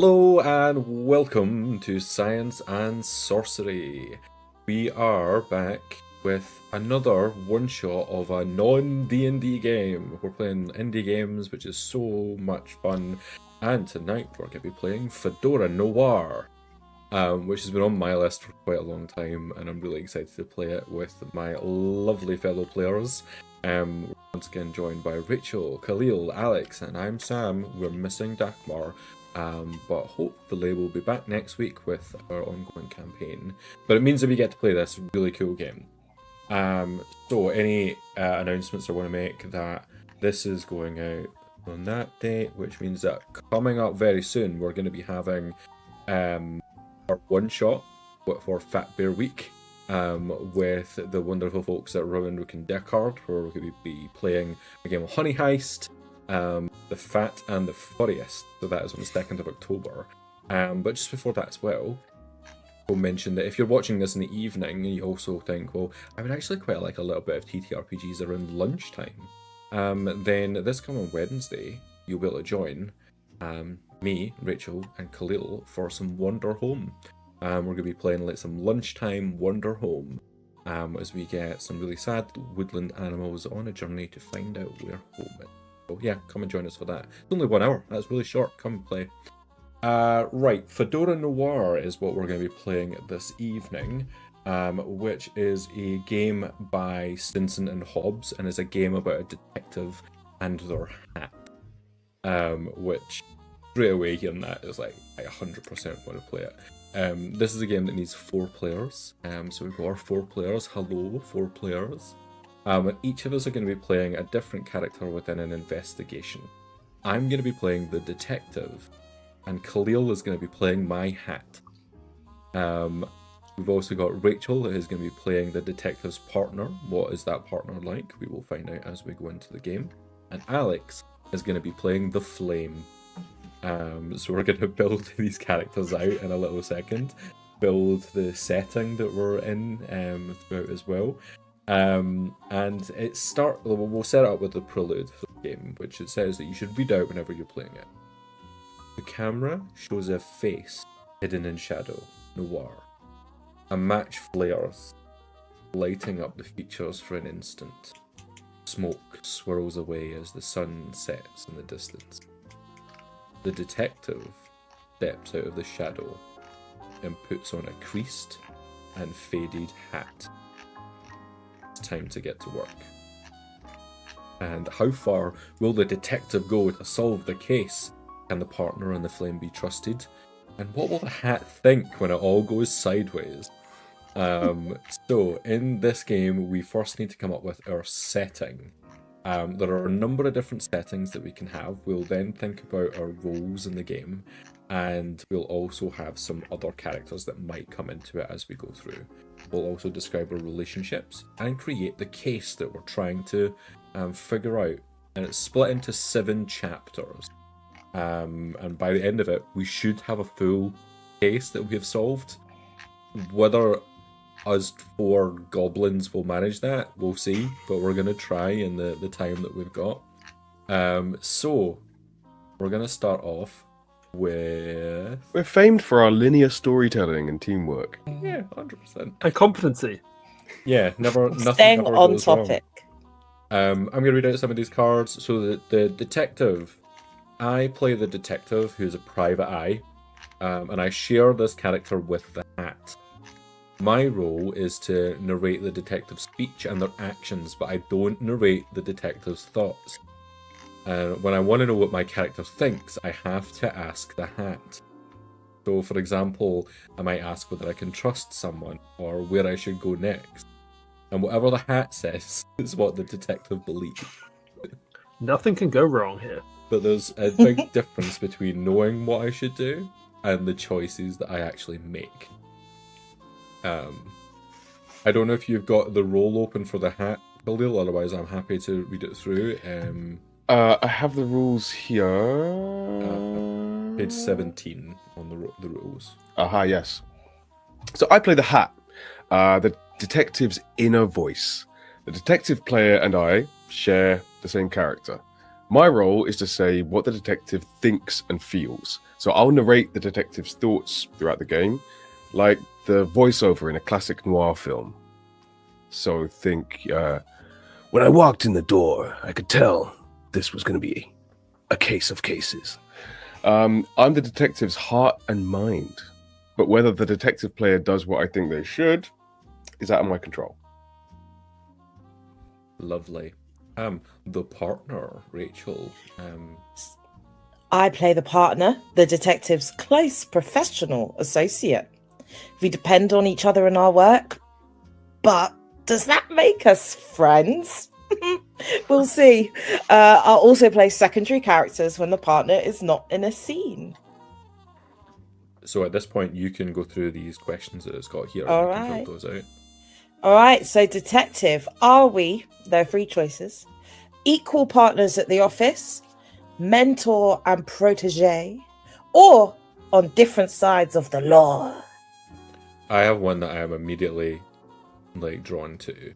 Hello and welcome to Science and Sorcery. We are back with another one-shot of a non-D&D game. We're playing indie games, which is so much fun. And tonight we're going to be playing Fedora Noir, which has been on my list for quite a long time, and I'm really excited to play it with my lovely fellow players. We're once again joined by Rachel, Khalil, Alex, and I'm Sam. We're missing Dagmar. But hopefully we'll be back next week with our ongoing campaign. But it means that we get to play this really cool game. So any announcements I want to make, that this is going out on that date, which means that coming up very soon we're going to be having our one shot for Fat Bear Week with the wonderful folks at Rowan Rook and Deckard, where we're going to be playing a game of Honey Heist, The Fat and the Furriest. So that is on the 2nd of October. But just before that as well, we'll mention that if you're watching this in the evening and you also think, well, I would actually quite like a little bit of TTRPGs around lunchtime, then this coming Wednesday, you'll be able to join me, Rachel, and Khalil for some Wander Home. We're going to be playing like some lunchtime Wander Home as we get some really sad woodland animals on a journey to find out where home is. So yeah, come and join us for that. It's only 1 hour. That's really short. Come and play. Right, Fedora Noir is what we're going to be playing this evening, which is a game by Stinson and Hobbs, and is a game about a detective and their hat. Which straight away hearing that is like, I 100% want to play it. This is a game that needs 4 players. So we've got our 4 players. Hello, 4 players. And each of us are going to be playing a different character within an investigation. I'm going to be playing the detective, and Khalil is going to be playing my hat. We've also got Rachel, who is going to be playing the detective's partner. What is that partner like? We will find out as we go into the game. And Alex is going to be playing the flame. So we're going to build these characters out in a little second. Build the setting that we're in throughout as well. And we'll set it up with the prelude for the game, which it says that you should read out whenever you're playing it. The camera shows a face hidden in shadow, noir. A match flares, lighting up the features for an instant. Smoke swirls away as the sun sets in the distance. The detective steps out of the shadow and puts on a creased and faded hat. Time to get to work. And how far will the detective go to solve the case? Can the partner and the flame be trusted? And what will the hat think when it all goes sideways? So in this game, we first need to come up with our setting. There are a number of different settings that we can have. We'll then think about our roles in the game, and we'll also have some other characters that might come into it as we go through. We'll also describe our relationships and create the case that we're trying to figure out. And it's split into 7 chapters. And by the end of it, we should have a full case that we have solved. Whether us 4 goblins will manage that, we'll see. But we're going to try in the time that we've got. So, we're going to start off with... We're famed for our linear storytelling and teamwork. Yeah, 100%. And competency. Yeah, nothing Staying ever on goes topic. wrong. I'm going to read out some of these cards. So the detective, I play the detective who's a private eye, and I share this character with the hat. My role is to narrate the detective's speech and their actions, but I don't narrate the detective's thoughts. When I want to know what my character thinks, I have to ask the hat. So, for example, I might ask whether I can trust someone or where I should go next. And whatever the hat says is what the detective believes. Nothing can go wrong here. But there's a big difference between knowing what I should do and the choices that I actually make. I don't know if you've got the roll open for the hat, Khalil, otherwise I'm happy to read it through. I have the rules here. Page 17 on the rules. Aha, yes. So I play the hat, the detective's inner voice. The detective player and I share the same character. My role is to say what the detective thinks and feels. So I'll narrate the detective's thoughts throughout the game, like the voiceover in a classic noir film. So think, when I walked in the door, I could tell this was going to be a case of cases. I'm the detective's heart and mind, but whether the detective player does what I think they should is out of my control. Lovely. The partner, Rachel. I play the partner, the detective's close professional associate. We depend on each other in our work, but does that make us friends? We'll see. I'll also play secondary characters when the partner is not in a scene. So at this point, you can go through these questions that it's got here and All you can right. fill those out. All right, so detective, are we, there are 3 choices, equal partners at the office, mentor and protege, or on different sides of the law? I have one that I am immediately drawn to,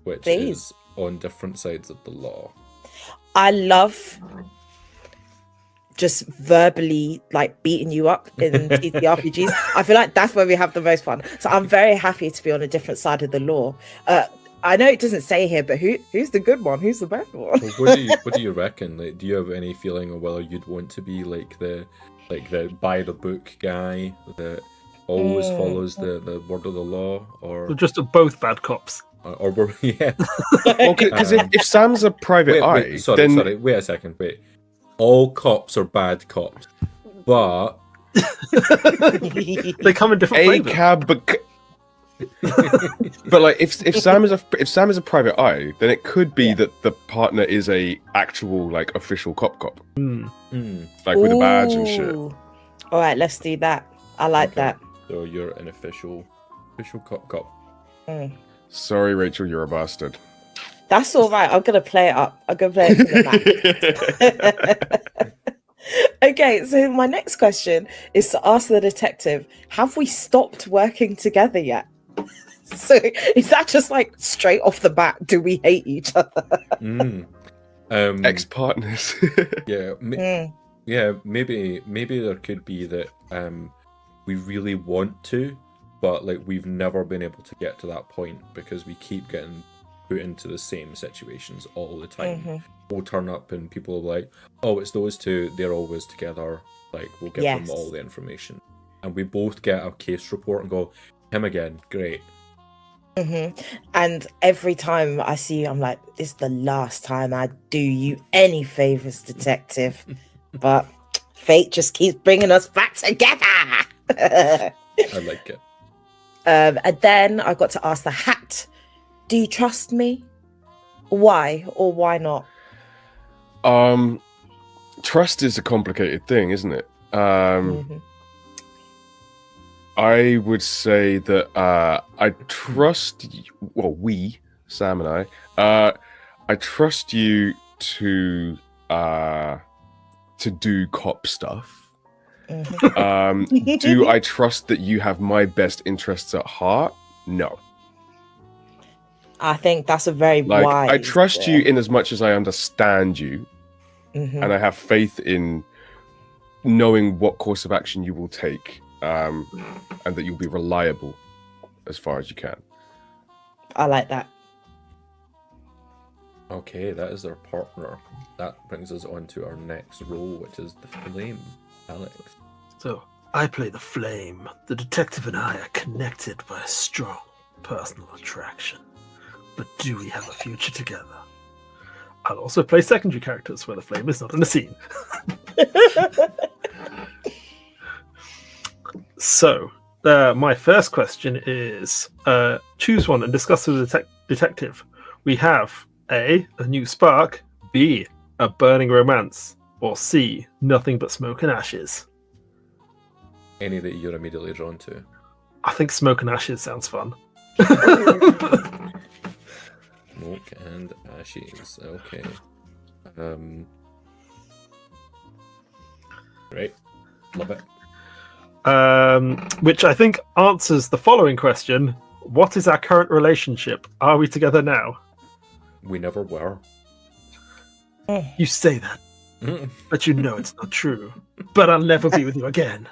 which Please. is on different sides of the law. I love just verbally beating you up in TTRPGs. I feel like that's where we have the most fun. So I'm very happy to be on a different side of the law. I know it doesn't say here, but who's the good one? Who's the bad one? Well, what do you reckon? Do you have any feeling of whether you'd want to be the by the book guy that always follows the word of the law, or Just both bad cops. or yeah? Because if Sam's a private eye, Sorry, wait a second, wait. All cops are bad cops, but They come in different flavors. but if Sam is a private eye, then it could be that the partner is a actual official cop, with a badge and shit. Ooh. All right, let's do that. I like that. So you're an official cop. Sorry, Rachel, you're a bastard. That's all right. I'm gonna play it up. I'm gonna play it to the max. Okay, so my next question is to ask the detective: have we stopped working together yet? So is that just straight off the bat? Do we hate each other? Ex-partners. Yeah, maybe there could be that we really want to, but we've never been able to get to that point because we keep getting put into the same situations all the time. We'll turn up and people are like, oh, it's those two, they're always together, we'll give them all the information, and we both get a case report and go, him again, great. And every time I see you, I'm like, it's the last time I do you any favors, detective. But fate just keeps bringing us back together. I like it. And then I got to ask the hat, do you trust me? Why or why not? Trust is a complicated thing, isn't it? I would say that I trust you, well, we, Sam and I trust you to do cop stuff. Do I trust that you have my best interests at heart? No. I think that's a very wise. I trust you in as much as I understand you, and I have faith in knowing what course of action you will take, and that you'll be reliable as far as you can. I like that. Okay, that is their partner. That brings us on to our next role, which is the flame, Alex. So, I play the flame. The detective and I are connected by a strong personal attraction. But do we have a future together? I'll also play secondary characters where the flame is not in the scene. So, my first question is, choose one and discuss with the detective. We have A, a new spark, B, a burning romance, or C, nothing but smoke and ashes. Any that you're immediately drawn to? I think smoke and ashes sounds fun. Smoke and ashes. Okay. Great. Love it. Which I think answers the following question. What is our current relationship? Are we together now? We never were. You say that, but you know it's not true. But I'll never be with you again.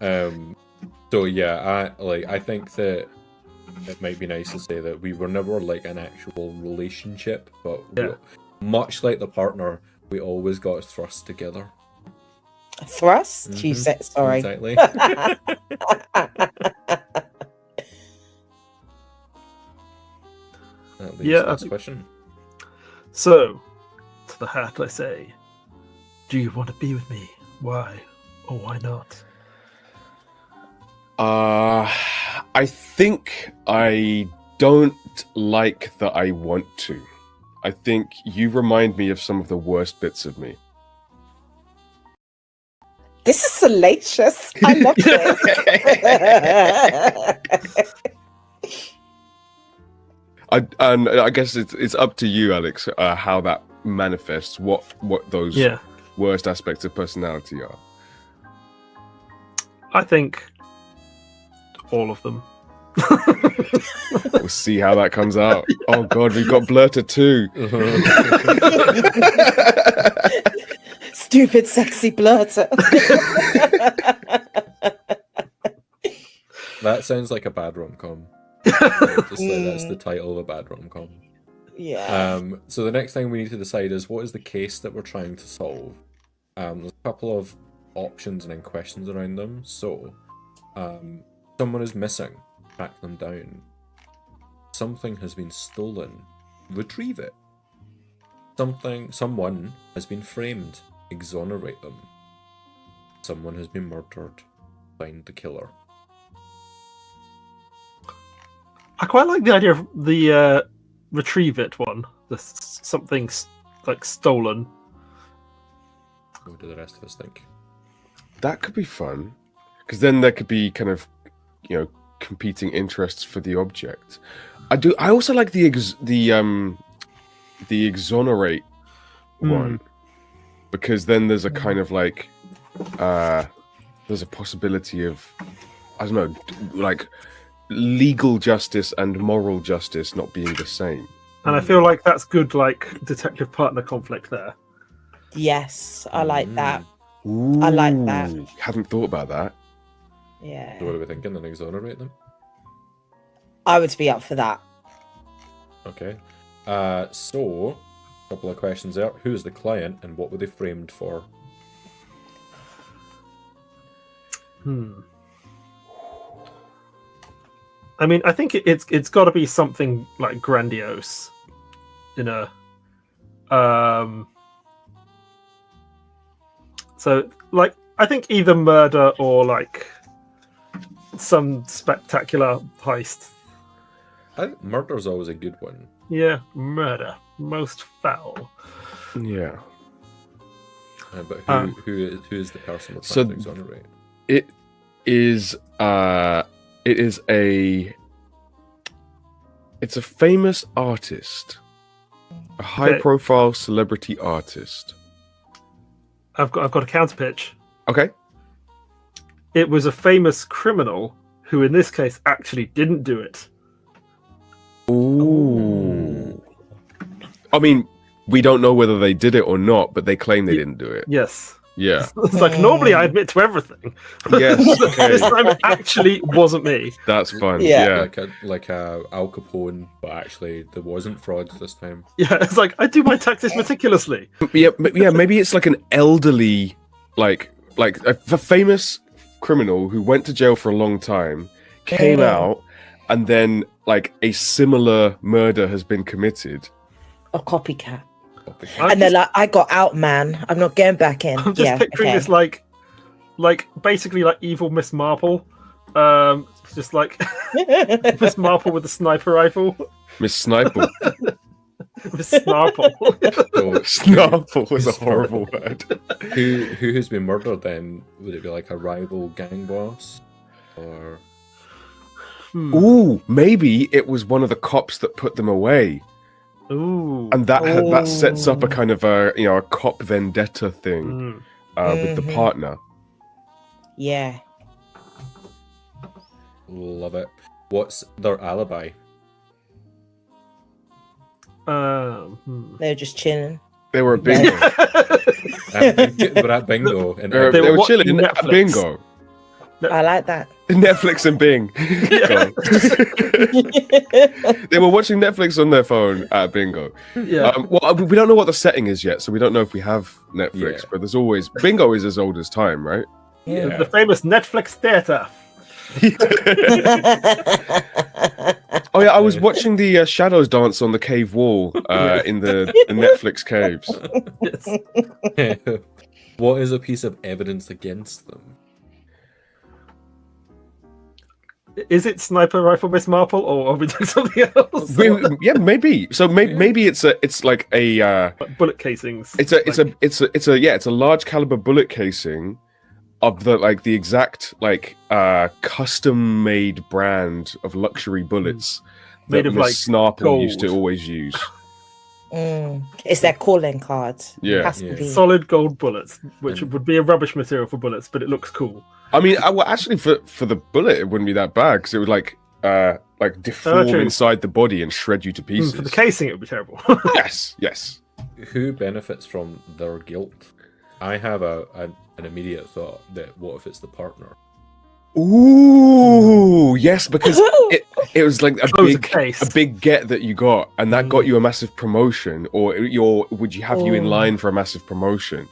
So yeah, I think that it might be nice to say that we were never like an actual relationship, but much like the partner, we always got thrust together. Thrust? You said sorry. Exactly. That leaves next question. So, to the hat I say, do you want to be with me? Why or why not? I think I don't like that I want to. I think you remind me of some of the worst bits of me. This is salacious. I love it. And I guess it's up to you, Alex, how that manifests, what those worst aspects of personality are. I think all of them. We'll see how that comes out. Oh god, we've got Blurter too. Stupid, sexy blurter. That sounds like a bad rom-com. Just like that's the title of a bad rom-com. Yeah. So the next thing we need to decide is what is the case that we're trying to solve. There's a couple of options and then questions around them. So, someone is missing. Track them down. Something has been stolen. Retrieve it. Someone has been framed. Exonerate them. Someone has been murdered. Find the killer. I quite like the idea of the retrieve it one. Something like stolen. What do the rest of us think? That could be fun, because then there could be kind of, competing interests for the object. I also like the exonerate one, because then there's a kind of like there's a possibility of, I don't know, like legal justice and moral justice not being the same. And I feel like that's good, like detective partner conflict there. Yes, I like that. Ooh, I like that. Hadn't thought about that. Yeah. So what are we thinking? Then exonerate them? I would be up for that. Okay. So, a couple of questions there. Who is the client and what were they framed for? I mean, I think it's got to be something like grandiose, in a. So, like, I think either murder or like some spectacular heist. I think murder's always a good one. Yeah, murder, most foul. Yeah. But who is the person we're So trying to exonerate? It is it's a famous artist, a high-profile celebrity artist. I've got a counter pitch. Okay. It was a famous criminal who, in this case, actually didn't do it. Ooh. I mean, we don't know whether they did it or not, but they claim they didn't do it. Yes. Yeah. It's like, normally I admit to everything. Yes. Okay. This time it actually wasn't me. That's fun. Yeah. Yeah. Like a Al Capone, but actually there wasn't fraud this time. Yeah, it's like, I do my taxes meticulously. Yeah. Maybe it's like an elderly, like a famous criminal who went to jail for a long time, came out, and then like a similar murder has been committed. A copycat. I'm And they're like, I got out, man. I'm not going back in. I'm just picturing this like basically like evil Miss Marple. Just like Miss Marple with a sniper rifle. Miss Sniper. Miss Snarple. So, Snarple was a horrible word. who has been murdered then? Would it be like a rival gang boss? Or Ooh, maybe it was one of the cops that put them away. Ooh. And that sets up a kind of a cop vendetta thing with the partner. Yeah. love it. What's their alibi? They're just chilling. They were at bingo. We're at bingo. And They They were were chilling watching at Netflix. bingo. I like that. Netflix and Bing. They were watching Netflix on their phone at bingo. Yeah. Well, we don't know what the setting is yet, so we don't know if we have Netflix. Yeah. But there's always bingo is as old as time, right? Yeah. The famous Netflix theater. Oh yeah, I was watching the shadows dance on the cave wall in the Netflix caves. Yes. What is a piece of evidence against them? Is it Sniper Rifle Miss Marple, or are we doing something else? Yeah, maybe. So maybe it's like a Bullet casings. it's a large caliber bullet casing of the exact custom made brand of luxury bullets Made that of, Miss like, Snarple used to gold. always use. It's their calling card. Yeah. It has to Yeah. be. Solid gold bullets, which would be a rubbish material for bullets, but it looks cool. I mean, actually, for the bullet, it wouldn't be that bad because it would like deform true. inside the body and shred you to pieces. For the casing, it would be terrible. Yes. Who benefits from their guilt? I have an immediate thought that what if it's the partner? Ooh, yes, because it was like Close the case. a big get that you got, and that got you a massive promotion, or would you have you in line for a massive promotion?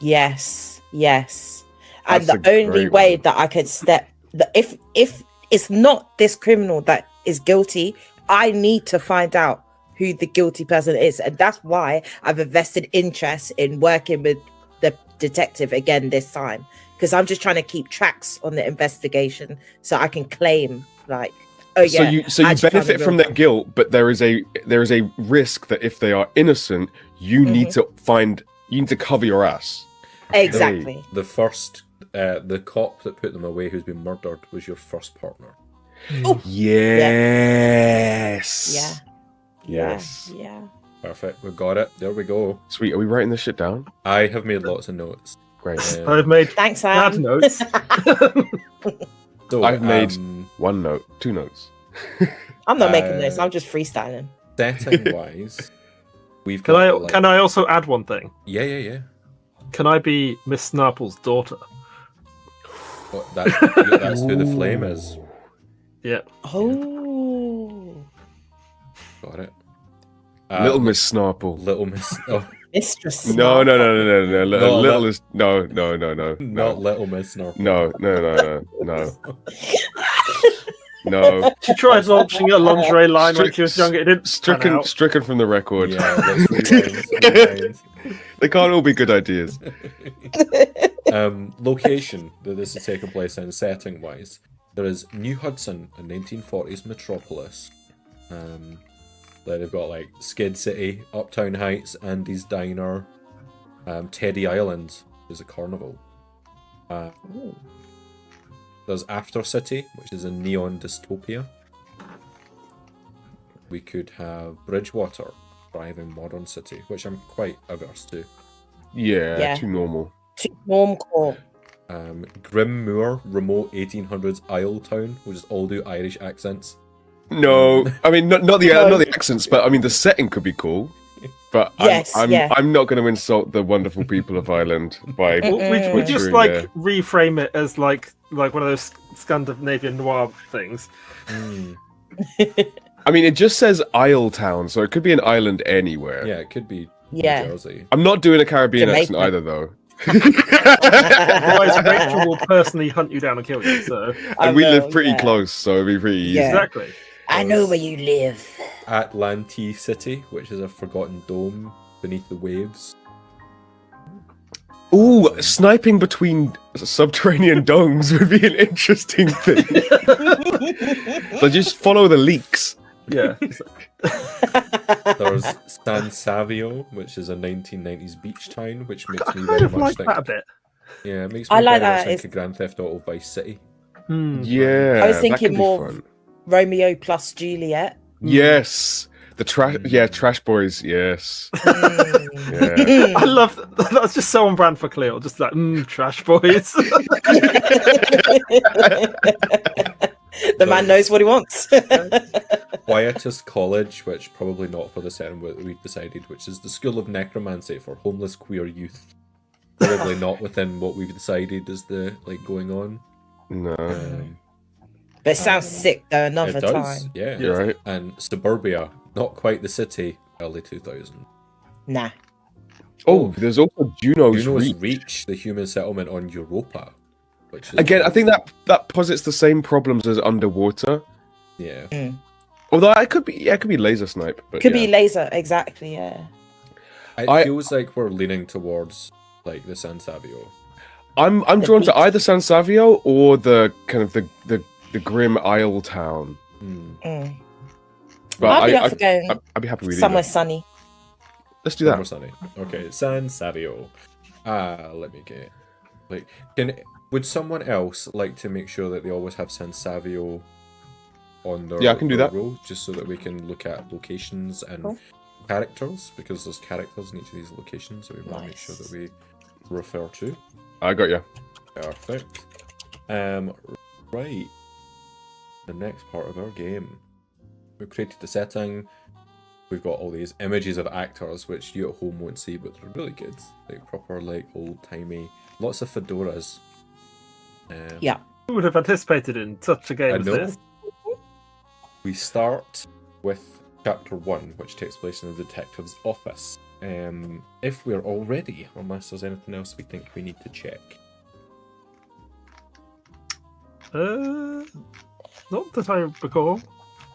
Yes. And That's the a only great way one. that I could if it's not this criminal that is guilty, I need to find out who the guilty person is, and that's why I've invested interest in working with the detective again this time, because I'm just trying to keep tracks on the investigation so I can claim like, oh yeah. So you I actually found benefit the from real their guilt, but there is a risk that if they are innocent, you need to cover your ass. exactly. The first, the cop that put them away who's been murdered was your first partner. Yes. Yeah. Yes. Yeah. Perfect, we got it. There we go. Sweet. Are we writing this shit down? I have made lots of notes. Great. I've made Thanks, bad Sam. notes. So, I've made 1 note, 2 notes. I'm not making this. I'm just freestyling. setting wise, we've Can got, I can I also add one thing? Yeah. Can I be Miss Snarple's daughter? But that's who the flame is. Yeah. Oh, Got it. Little Miss Snarple. Little Miss. Oh, Mistress. No. No, Little that- is no. not Little Miss Snorkel. No. No. She tried launching a lingerie line when she was younger. It didn't pan out. Stricken from the record. Yeah, let's rewind. They can't all be good ideas. Location that this is taking place in, setting wise, there is New Hudson, a 1940s metropolis. Then they've got like Skid City, Uptown Heights, Andy's Diner, Teddy Island, which is a carnival. There's After City, which is a neon dystopia. We could have Bridgewater, thriving modern city, which I'm quite averse to. Yeah. Too normal. Normcore. Grim Moor, remote 1800s Isle Town, we'll just all do Irish accents. No, I mean not the accents, but I mean the setting could be cool. But Yes, I'm not going to insult the wonderful people of Ireland by We just butchering like their- reframe it as like one of those Scandinavian noir things. I mean, it just says Isle Town, so it could be an island anywhere. Yeah, it could be Yeah. New Jersey. I'm not doing a Caribbean accent Jamaica. either, though. Otherwise, Rachel will personally hunt you down and kill you. So And we I live know, pretty yeah. close, so it'd be pretty easy. Yeah. exactly. I know where you live. Atlantis City, which is a forgotten dome beneath the waves. Ooh, sniping between subterranean domes would be an interesting thing. So just follow the leaks. Yeah. There's San Savio, which is a 1990s beach town, which makes I me kind very of much like think. that a bit. Yeah, it makes me I like very much that, think it's- of Grand Theft Auto Vice City. Yeah, I was that thinking could be more fun. Romeo plus Juliet. Yes, the trash. Yeah, Trash Boys. Yes. Mm. Yeah. I love that's just so on brand for Cleo. Just like trash boys. The man knows what he wants. Quietus College, which probably not for the setting what we've decided, which is the School of Necromancy for homeless queer youth. Probably not within what we've decided is the going on. No. But it sounds sick though. Another It does, time. yeah. You're right. And Suburbia, not quite the city, early 2000. Nah. Oh, there's also Juno's Juno's Reach. Reach, the human settlement on Europa. Which is Again, I think that posits the same problems as Underwater. Yeah. Although it could be Laser Snipe. But Could yeah. be laser. Exactly. Yeah. It feels like we're leaning towards the San Savio. I'm drawn to either San Savio or the kind of the grim Isle town. But I'd be up for going I'd be happy with somewhere either. sunny. Let's do that. Sunny. Okay, San Savio. Let me get would someone else like to make sure that they always have San Savio on their Yeah, I can do their that. roll, just so that we can look at locations and characters, because there's characters in each of these locations that we want to make sure that we refer to. I got you. Perfect. Right. The next part of our game. We've created the setting. We've got all these images of actors, which you at home won't see, but they're really good. Proper, old-timey. Lots of fedoras. Yeah. Who would have anticipated in such a game I as know. this? We start with Chapter 1, which takes place in the detective's office. If we're all ready, unless there's anything else we think we need to check. Not that I recall.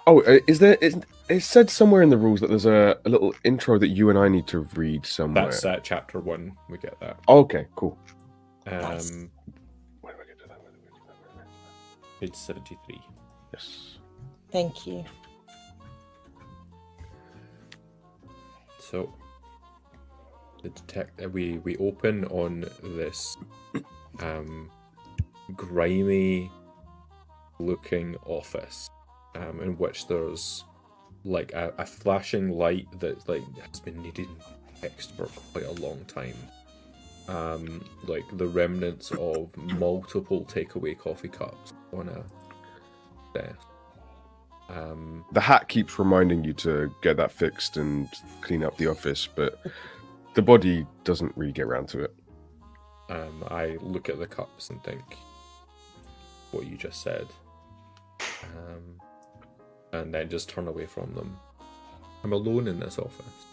Oh, is there? It said somewhere in the rules that there's a little intro that you and I need to read somewhere. That's Chapter 1. We get that. Oh, okay, cool. Nice. Where do I get to that? Page 73. Yes. Thank you. So, we open on this grimy looking office in which there's a flashing light that has been needed fixed for quite a long time. The remnants of multiple takeaway coffee cups on a desk. The hat keeps reminding you to get that fixed and clean up the office, but the body doesn't really get around to it. I look at the cups and think what you just said, and then just turn away from them. I'm alone in this office.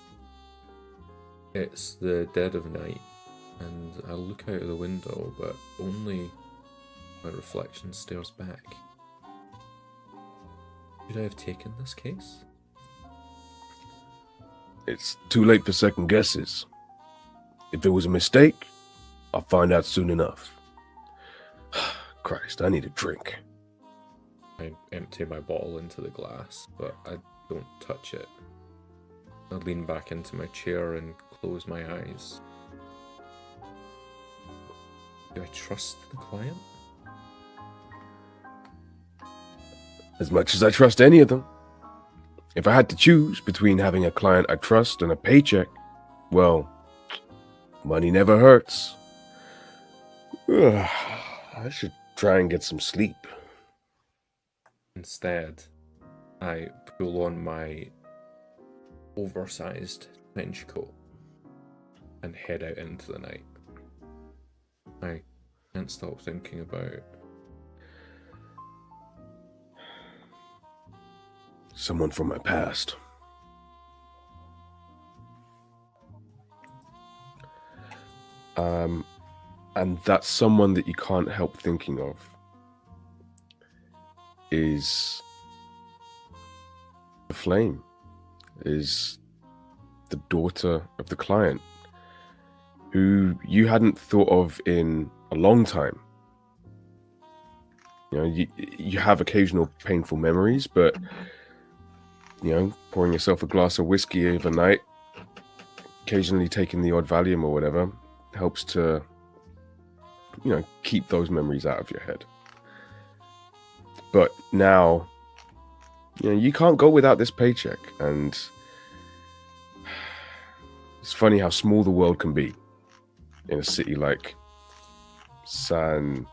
It's the dead of night, and I look out of the window, but only my reflection stares back. Should I have taken this case? It's too late for second guesses. If it was a mistake, I'll find out soon enough. Christ, I need a drink. I empty my bottle into the glass, but I don't touch it. I lean back into my chair and close my eyes. Do I trust the client? As much as I trust any of them. If I had to choose between having a client I trust and a paycheck, well, money never hurts. I should try and get some sleep. Instead, I pull on my oversized trench coat and head out into the night. I can't stop thinking about someone from my past. And that someone that you can't help thinking of is the Flame, is the daughter of the client, who you hadn't thought of in a long time. You know, you have occasional painful memories, but you know, pouring yourself a glass of whiskey overnight, occasionally taking the odd Valium or whatever, helps to, you know, keep those memories out of your head. But now, you know, you can't go without this paycheck, and it's funny how small the world can be in a city like San.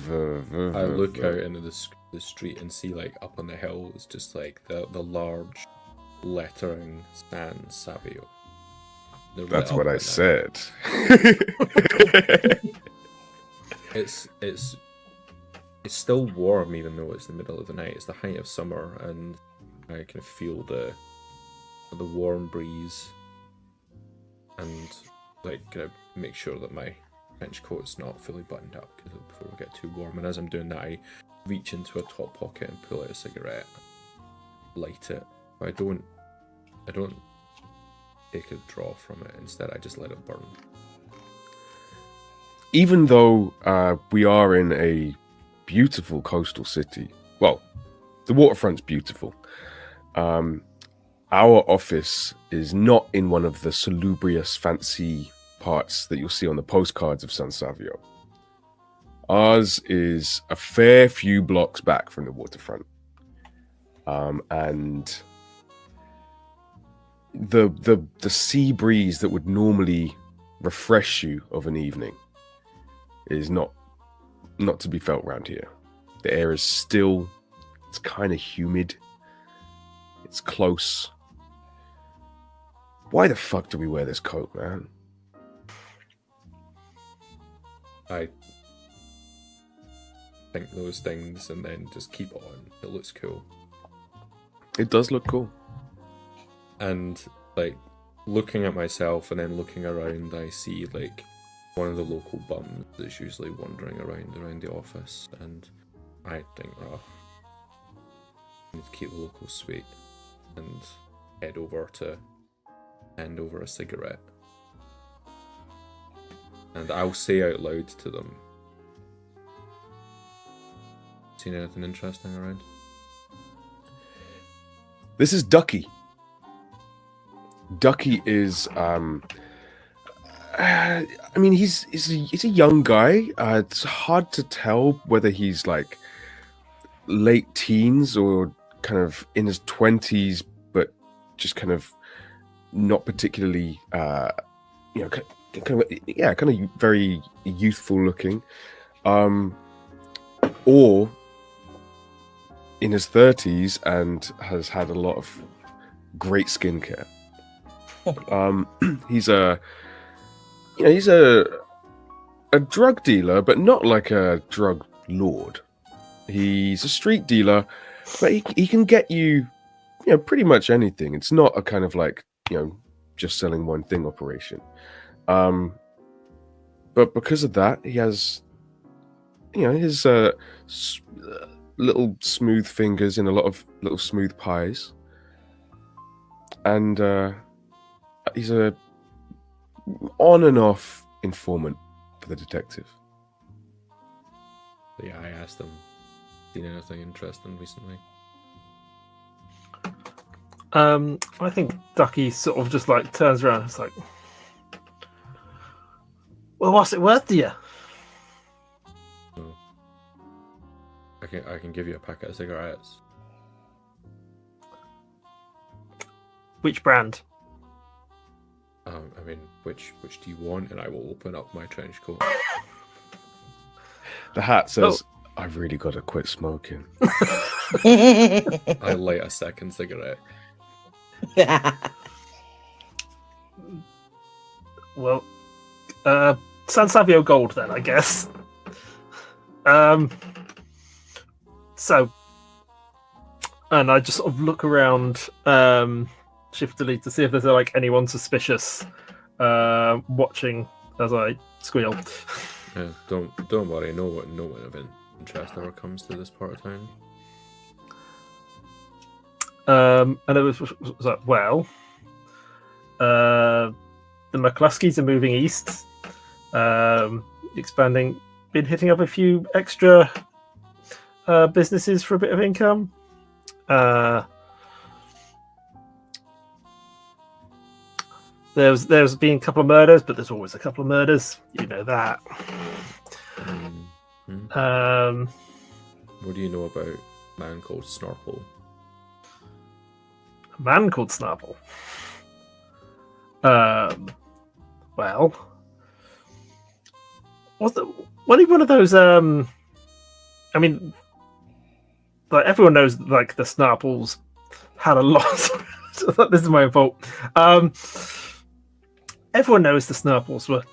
I look out into the the street and see like up on the hill is just like the large lettering San Savio. They're lit That's up what I right now. said. It's still warm even though it's the middle of the night. It's the height of summer and I can feel the warm breeze and like gonna make sure that my trench coat's not fully buttoned up before we get too warm. And as I'm doing that, I reach into a top pocket and pull out a cigarette, light it. But I don't take a draw from it. Instead, I just let it burn. Even though we are in a beautiful coastal city, well, the waterfront's beautiful. Our office is not in one of the salubrious, fancy parts that you'll see on the postcards of San Savio. Ours is a fair few blocks back from the waterfront. And the sea breeze that would normally refresh you of an evening is not to be felt around here. The air is still, it's kind of humid. It's close. Why the fuck do we wear this coat, man? I think those things and then just keep it on. It looks cool. It does look cool. And like looking at myself and then looking around, I see like one of the local bums that's usually wandering around the office, and I think, I need to keep the locals sweet and head over to hand over a cigarette. And I'll say out loud to them, seen anything interesting around? This is Ducky. Ducky is, I mean, he's a young guy. It's hard to tell whether he's like late teens or kind of in his 20s, but just kind of not particularly, kind of very youthful looking, or in his 30s and has had a lot of great skincare. He's a drug dealer, but not like a drug lord. He's a street dealer, but he can get you, pretty much anything. It's not a kind of like, just selling one thing operation. But because of that, he has, his little smooth fingers in a lot of little smooth pies. And he's a on and off informant for the detective. So yeah, I asked them, seen anything interesting recently? I think Ducky sort of just like turns around. It's like, well, what's it worth to you? Oh. I can give you a packet of cigarettes. Which brand? I mean, which do you want? And I will open up my trench coat. The hat says, I've really got to quit smoking. I light a second cigarette. Well, San Savio Gold then, I guess. So, and I just sort of look around shiftily to see if there's like anyone suspicious watching as I squeal. Yeah, don't worry. No one of interest ever comes to this part of town. And it was like, well, the McCluskeys are moving east, expanding, been hitting up a few extra businesses for a bit of income. There's been a couple of murders, but there's always a couple of murders. You know that. Mm-hmm. What do you know about a man called Snorple? A man called Snarple. Well, wasn't he one of those? I mean, like everyone knows like the Snarples had a lot. This is my own fault. Everyone knows the Snarples were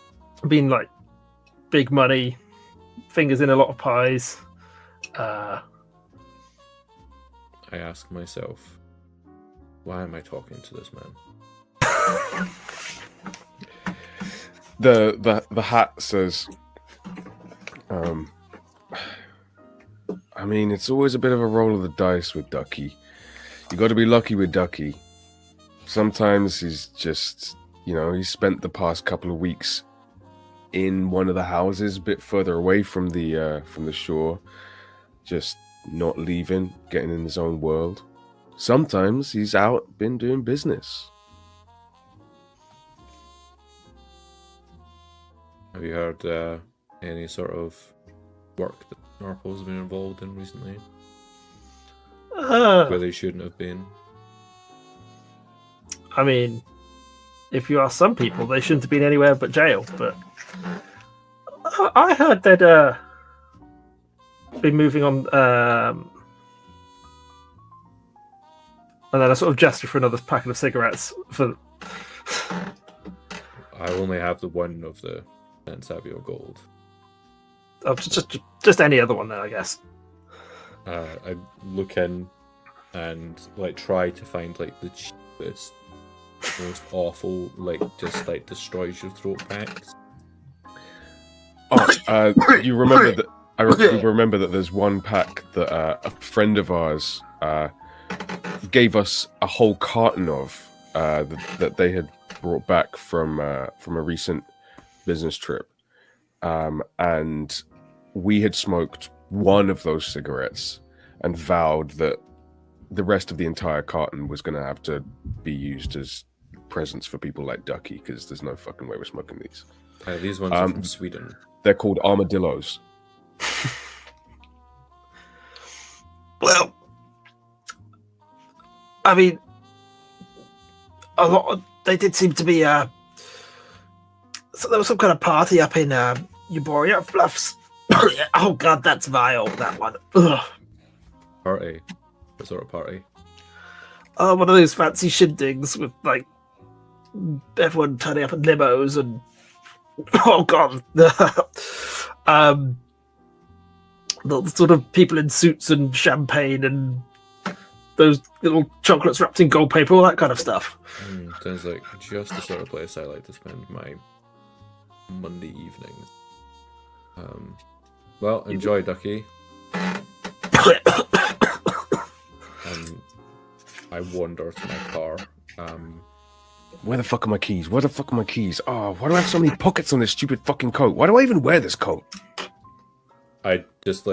being like big money, fingers in a lot of pies. I ask myself, why am I talking to this man? The hat says, I mean, it's always a bit of a roll of the dice with Ducky. You got to be lucky with Ducky. Sometimes he's just, he's spent the past couple of weeks in one of the houses a bit further away from the shore, just not leaving, getting in his own world. Sometimes he's out, been doing business. Have you heard any sort of work that Norpo's been involved in recently? Where they shouldn't have been? I mean, if you ask some people, they shouldn't have been anywhere but jail. But I heard they'd been moving on. And then I sort of gesture for another packet of cigarettes. I only have the one of the Savio Gold. Oh, just any other one then, I guess. I look in and like try to find like the cheapest, most awful, like just like destroys your throat packs. Oh, you remember that? I remember that there's one pack that a friend of ours gave us a whole carton of that they had brought back from a recent business trip, and we had smoked one of those cigarettes and vowed that the rest of the entire carton was going to have to be used as presents for people like Ducky, because there's no fucking way we're smoking these. These ones are from Sweden. They're called armadillos. Well, I mean, they did seem to be. So there was some kind of party up in Euphoria Bluffs. Oh god, that's vile. That one. Ugh. Party. What sort of party? One of those fancy shindigs with like everyone turning up in limos and oh god, the sort of people in suits and champagne and those little chocolates wrapped in gold paper, all that kind of stuff. Sounds like just the sort of place I like to spend my Monday evenings. Well, enjoy, Ducky. I wander to my car. Where the fuck are my keys? Where the fuck are my keys? Oh, why do I have so many pockets on this stupid fucking coat? Why do I even wear this coat? I just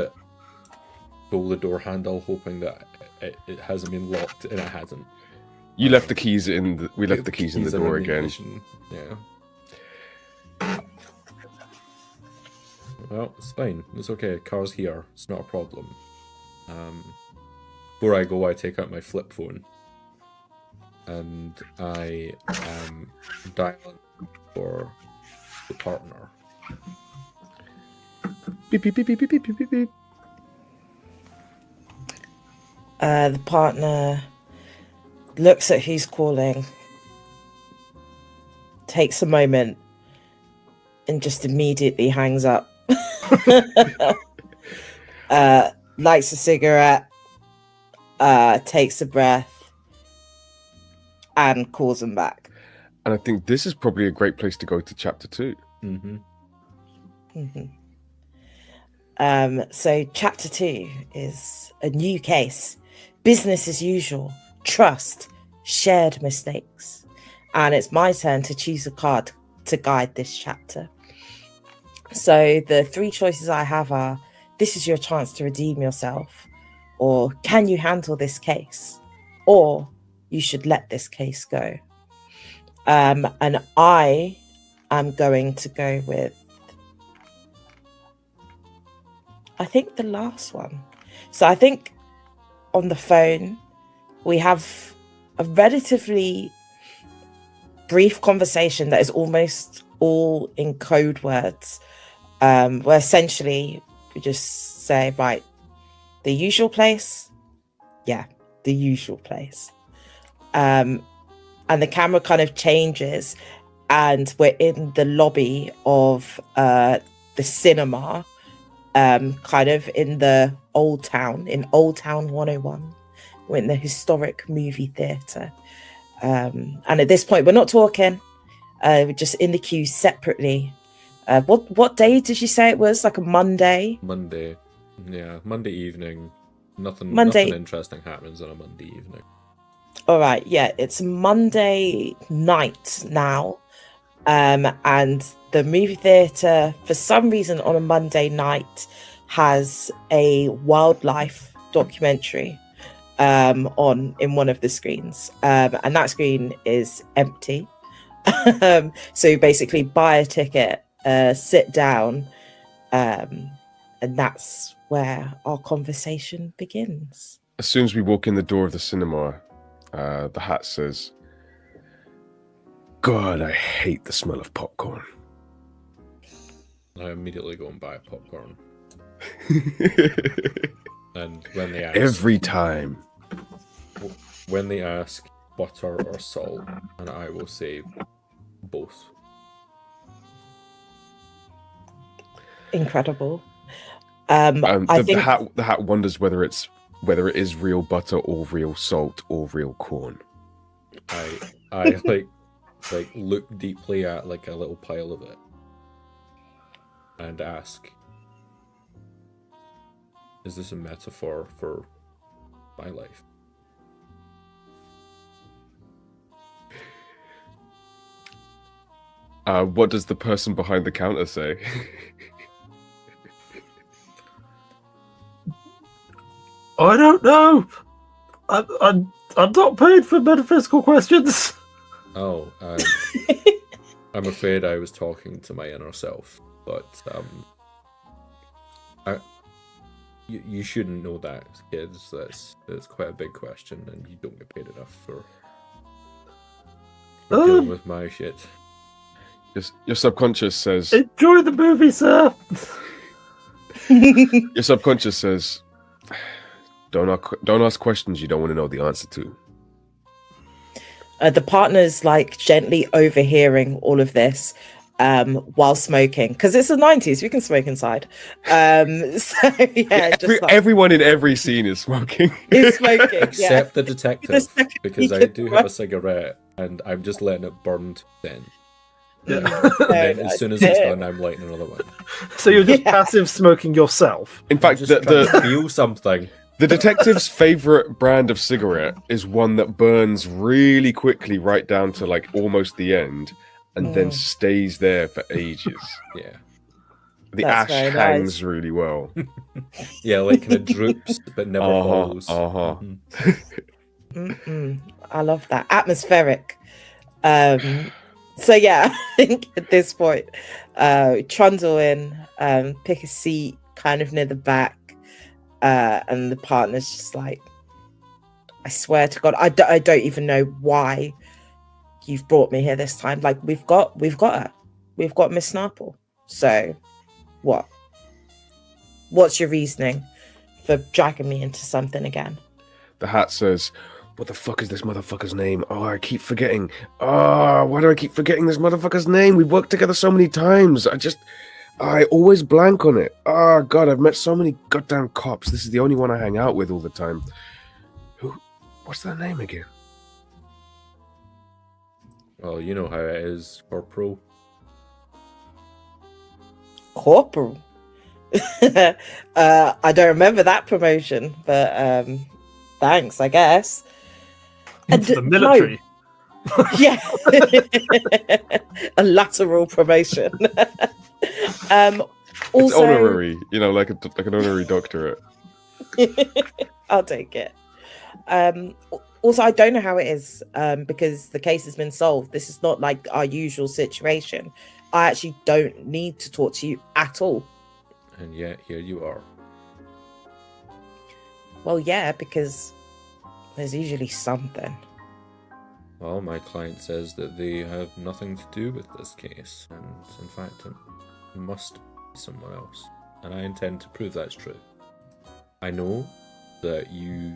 pull the door handle, hoping that it hasn't been locked, and it hasn't. You left the keys in the. We left the keys in the door again. Yeah. Well, it's fine. It's okay. Car's here. It's not a problem. Before I go, I take out my flip phone and I am dialing for the partner. Beep, beep, beep, beep, beep, beep, beep, beep. The partner looks at who's calling, takes a moment, and just immediately hangs up. Lights a cigarette, takes a breath, and calls him back. And I think this is probably a great place to go to chapter 2. Mm-hmm. Mm-hmm. So chapter 2 is a new case. Business as usual. Trust. Shared mistakes. And it's my turn to choose a card to guide this chapter. So the 3 choices I have are, this is your chance to redeem yourself, or can you handle this case, or you should let this case go. And I am going to go with, I think, the last one. So I think on the phone, we have a relatively brief conversation that is almost all in code words, where essentially we just say, right, the usual place, the usual place. And the camera kind of changes, and we're in the lobby of the cinema, kind of in the Old Town 101. We're in the historic movie theatre. And at this point, we're not talking. We're just in the queue separately. What day did you say it was? Like a Monday? Monday. Yeah, Monday evening. Nothing interesting happens on a Monday evening. All right, yeah, it's Monday night now. And the movie theatre, for some reason on a Monday night, has a wildlife documentary on in one of the screens. And that screen is empty. So you basically buy a ticket, sit down, and that's where our conversation begins. As soon as we walk in the door of the cinema, the hat says, God, I hate the smell of popcorn. I immediately go and buy popcorn. And when they ask, Every time. when they ask butter or salt, and I will say both. Incredible. The hat wonders whether it is real butter or real salt or real corn. I like look deeply at like a little pile of it and ask, is this a metaphor for my life? What does the person behind the counter say? I don't know. I'm not paid for metaphysical questions. Oh, I'm afraid I was talking to my inner self, but you shouldn't know that, kids. That's quite a big question, and you don't get paid enough for dealing with my shit. Your subconscious says. Enjoy the movie, sir. Your subconscious says, don't ask questions you don't want to know the answer to. The partner's like gently overhearing all of this while smoking, because it's the 90s, we can smoke inside. So yeah, Everyone in every scene is smoking. Is smoking, Except the detective, because I do have a cigarette and I'm just letting it burn then. Yeah. And then as soon as it's done, I'm lighting another one. So you're just passive smoking yourself. In fact, Just trying to feel something. the detective's favorite brand of cigarette is one that burns really quickly right down to like almost the end and then stays there for ages. Yeah. The That's ash very hangs nice. really well. Yeah, like kind of droops but never falls. I love that. Atmospheric. So yeah, I think at this point, trundle in, pick a seat kind of near the back, and the partner's just like, I swear to God, I don't even know why you've brought me here this time. Like we've got her. We've got Miss Snarple. So what? What's your reasoning for dragging me into something again? The hat says, what the fuck is this motherfucker's name? Oh, I keep forgetting. Oh, why do I keep forgetting this motherfucker's name? We've worked together so many times. I always blank on it. Oh, God, I've met so many goddamn cops. This is the only one I hang out with all the time. What's their name again? Well, you know how it is, Corporal. Corporal. I don't remember that promotion, but thanks, I guess. Into the military. No. Yeah. A lateral promotion. It's Also, honorary, like an honorary doctorate. I'll take it. Also, I don't know how it is, because the case has been solved. This is not like our usual situation. I actually don't need to talk to you at all. And yet, here you are. Well, yeah, because there's usually something. Well, my client says that they have nothing to do with this case, and in fact, it must be someone else. And I intend to prove that's true. I know that you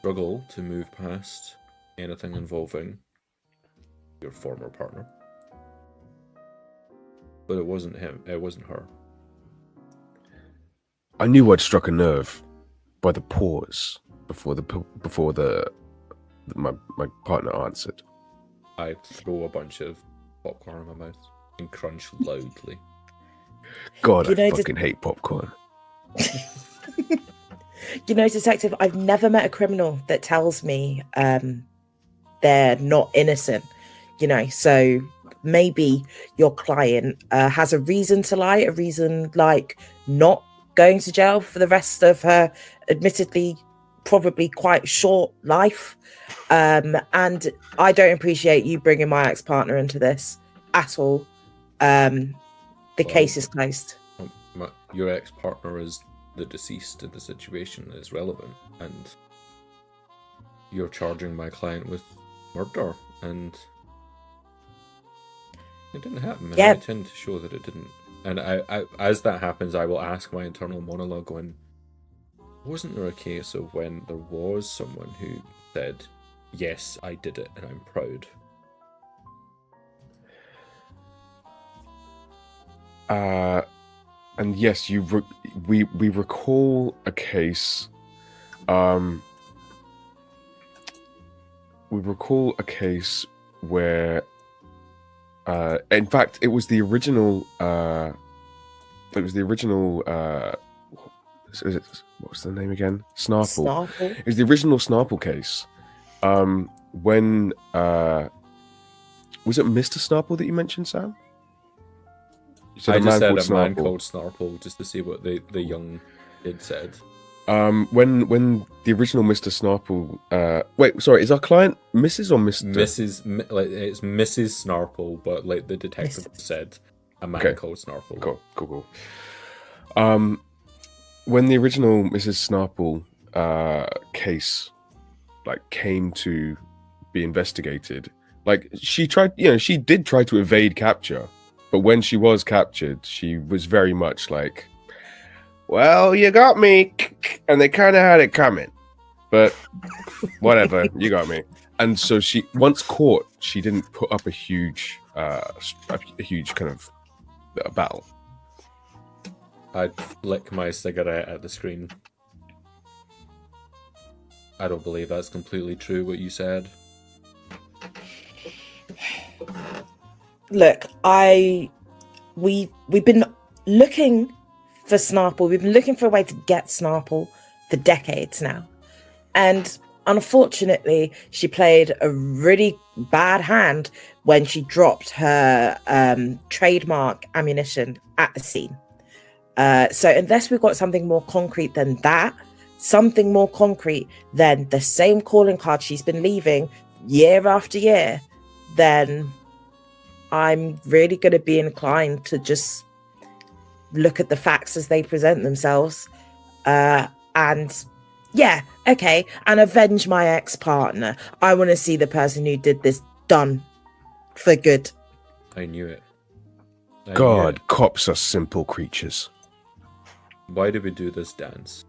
struggle to move past anything involving your former partner. But it wasn't him. It wasn't her. I knew I'd struck a nerve by the pause before my partner answered. I throw a bunch of popcorn in my mouth and crunch loudly. God, You know, I fucking hate popcorn. You know, detective, I've never met a criminal that tells me they're not innocent. You know, so maybe your client has a reason to lie, a reason like not going to jail for the rest of her admittedly probably quite short life. And I don't appreciate you bringing my ex-partner into this at all. The case is closed. Your ex-partner is the deceased in the situation that is relevant, and you're charging my client with murder, and it didn't happen. And Yeah. I tend to show that it didn't. And I, as that happens, I will ask my internal monologue going, wasn't there a case of when there was someone who said, yes, I did it and I'm proud? And yes, we recall a case. We recall a case where, in fact, it was the original. What was the name again? Snarple. Snarple. It was the original Snarple case. When was it Mr. Snarple that you mentioned, Sam? You said I just said a called man Snarple. called Snarple just to see what the young kid said. When the original Mr. Snarple, wait, sorry, is our client Mrs. or Mr.? It's Mrs. Snarple, but like the detective said, a man Okay. called Snarple. Cool. When the original Mrs. Snarple case like came to be investigated, like she did try to evade capture, but when she was captured, she was very much like, well, you got me, and they kind of had it coming, but whatever, you got me. And so she, once caught, she didn't put up a huge kind of battle. I'd flick my cigarette at the screen. I don't believe that's completely true what you said. Look, we've been looking for Snarple. We've been looking for a way to get Snarple for decades now. And unfortunately, she played a really bad hand when she dropped her trademark ammunition at the scene. So unless we've got something more concrete than that, something more concrete than the same calling card she's been leaving year after year, then I'm really going to be inclined to just look at the facts as they present themselves. And yeah, okay, and avenge my ex-partner. I want to see the person who did this done for good. I knew it. I knew God, it. cops are simple creatures. Why do we do this dance?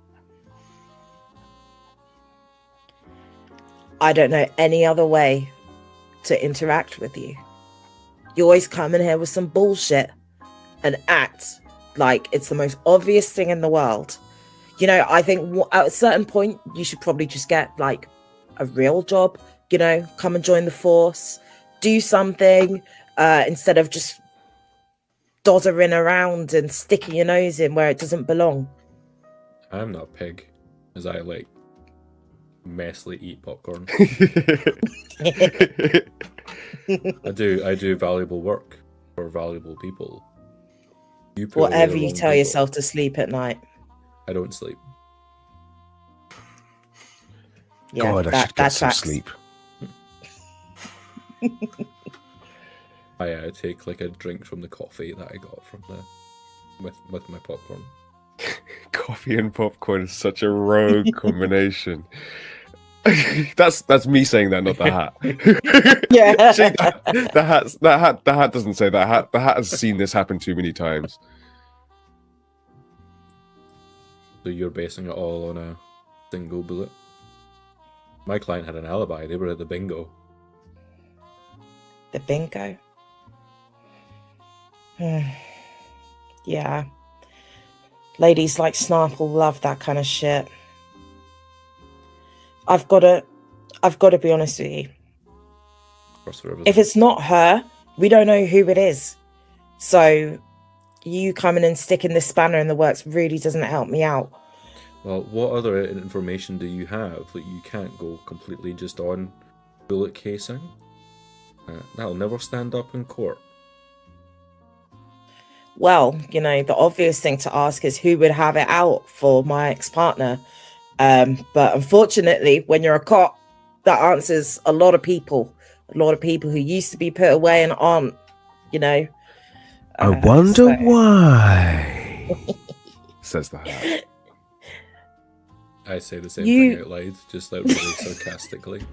I don't know any other way to interact with you. You always come in here with some bullshit and act like it's the most obvious thing in the world. You know, I think at a certain point, you should probably just get like a real job, you know, come and join the force, do something instead of just doddering around and sticking your nose in where it doesn't belong. I'm not a pig, as I like messily eat popcorn. I do valuable work for valuable people. You put away Whatever the you wrong tell people. yourself to sleep at night. I don't sleep. Yeah, God, I should get some tracks. sleep. I take like a drink from the coffee that I got from with my popcorn. Coffee and popcorn is such a rogue combination. That's me saying that, not the hat. Yeah. See, the hat doesn't say that. The hat has seen this happen too many times. So you're basing it all on a single bullet? my client had an alibi. They were at the bingo. The bingo. Yeah. Ladies like Snarple love that kind of shit. I've got to be honest with you. Cross the rivers. If it's not her, we don't know who it is. So you coming and sticking this spanner in the works really doesn't help me out. Well, what other information do you have that you can't go completely just on bullet casing? That'll never stand up in court. Well, the obvious thing to ask is who would have it out for my ex-partner. But unfortunately, when you're a cop, that answers a lot of people who used to be put away and aren't, I wonder why, says the hat. I say the same thing out loud, just like really sarcastically.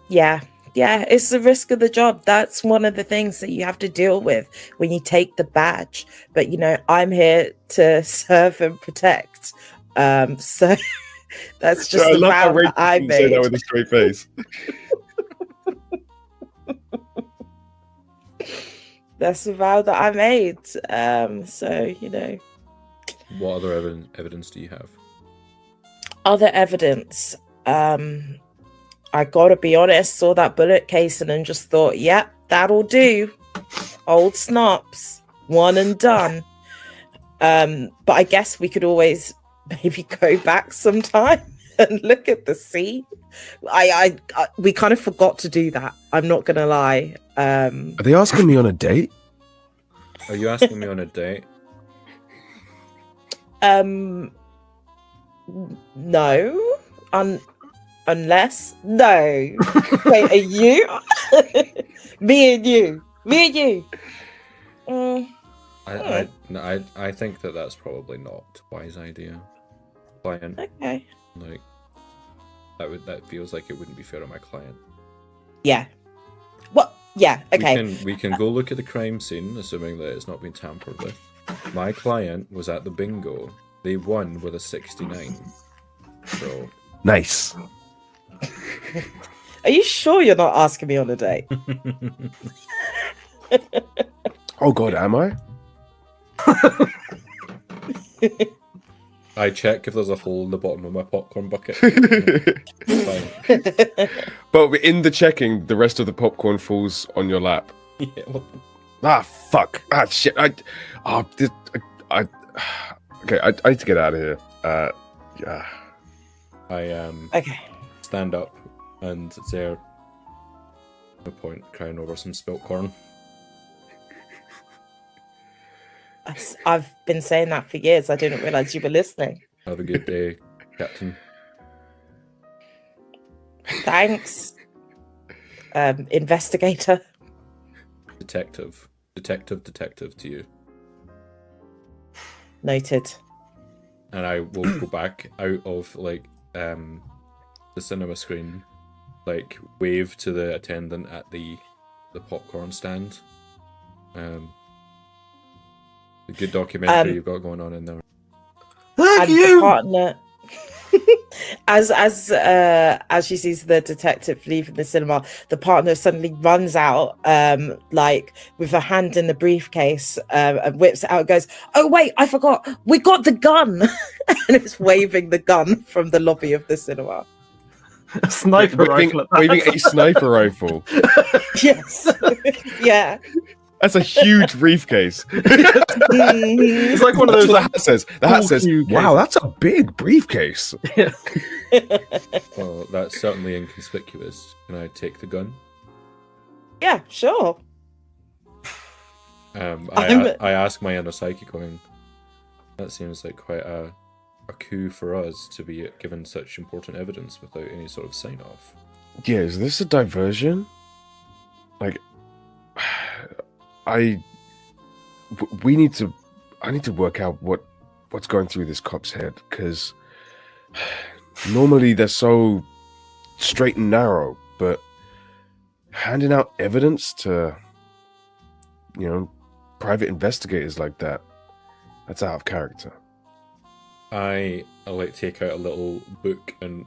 Yeah, it's the risk of the job. That's one of the things that you have to deal with when you take the badge. But I'm here to serve and protect. So that's just the vow that I made. Say that with a straight face. That's the vow that I made. What other evidence do you have? Other evidence. I gotta be honest, saw that bullet casing and just thought, yep, that'll do. Old Snops, one and done. But I guess we could always maybe go back sometime and look at the scene. We kind of forgot to do that. I'm not gonna lie. Are they asking me on a date? Are you asking me on a date? No. Unless no. Wait, are you? Me and you. I think that's probably not a wise idea. Client. Okay. Like that feels like it wouldn't be fair on my client. Yeah. Well, yeah. Okay. We can go look at the crime scene, assuming that it's not been tampered with. My client was at the bingo. They won with a 69. So nice. Are you sure you're not asking me on a date? Oh God, am I? I check if there's a hole in the bottom of my popcorn bucket. Fine. But in the checking, the rest of the popcorn falls on your lap. Yeah, well, Fuck. Shit. Okay, I need to get out of here. Yeah. I Okay. stand up and say, no point crying over some spilt corn. I've been saying that for years. I didn't realize you were listening. Have a good day, Captain. Thanks. Investigator. Detective to you. Noted. And I will go back out of the cinema screen, wave to the attendant at the popcorn stand. The good documentary you've got going on in there. Thank and you. The partner, as she sees the detective leaving the cinema, the partner suddenly runs out, with her hand in the briefcase, and whips it out and goes, "Oh wait, I forgot, we got the gun!" And it's waving the gun from the lobby of the cinema. A sniper rifle. Waving a sniper rifle. Yes. Yeah. That's a huge briefcase. It's like one of those. The hat says. The hat says, "Wow, that's a big briefcase." Yeah. Well, that's certainly inconspicuous. Can I take the gun? Yeah, sure. I ask my inner psychic, going, that seems like quite a coup for us to be given such important evidence without any sort of sign off. Yeah, is this a diversion? I need to work out what's going through this cop's head, because normally they're so straight and narrow, but handing out evidence to private investigators like that's out of character. I like take out a little book and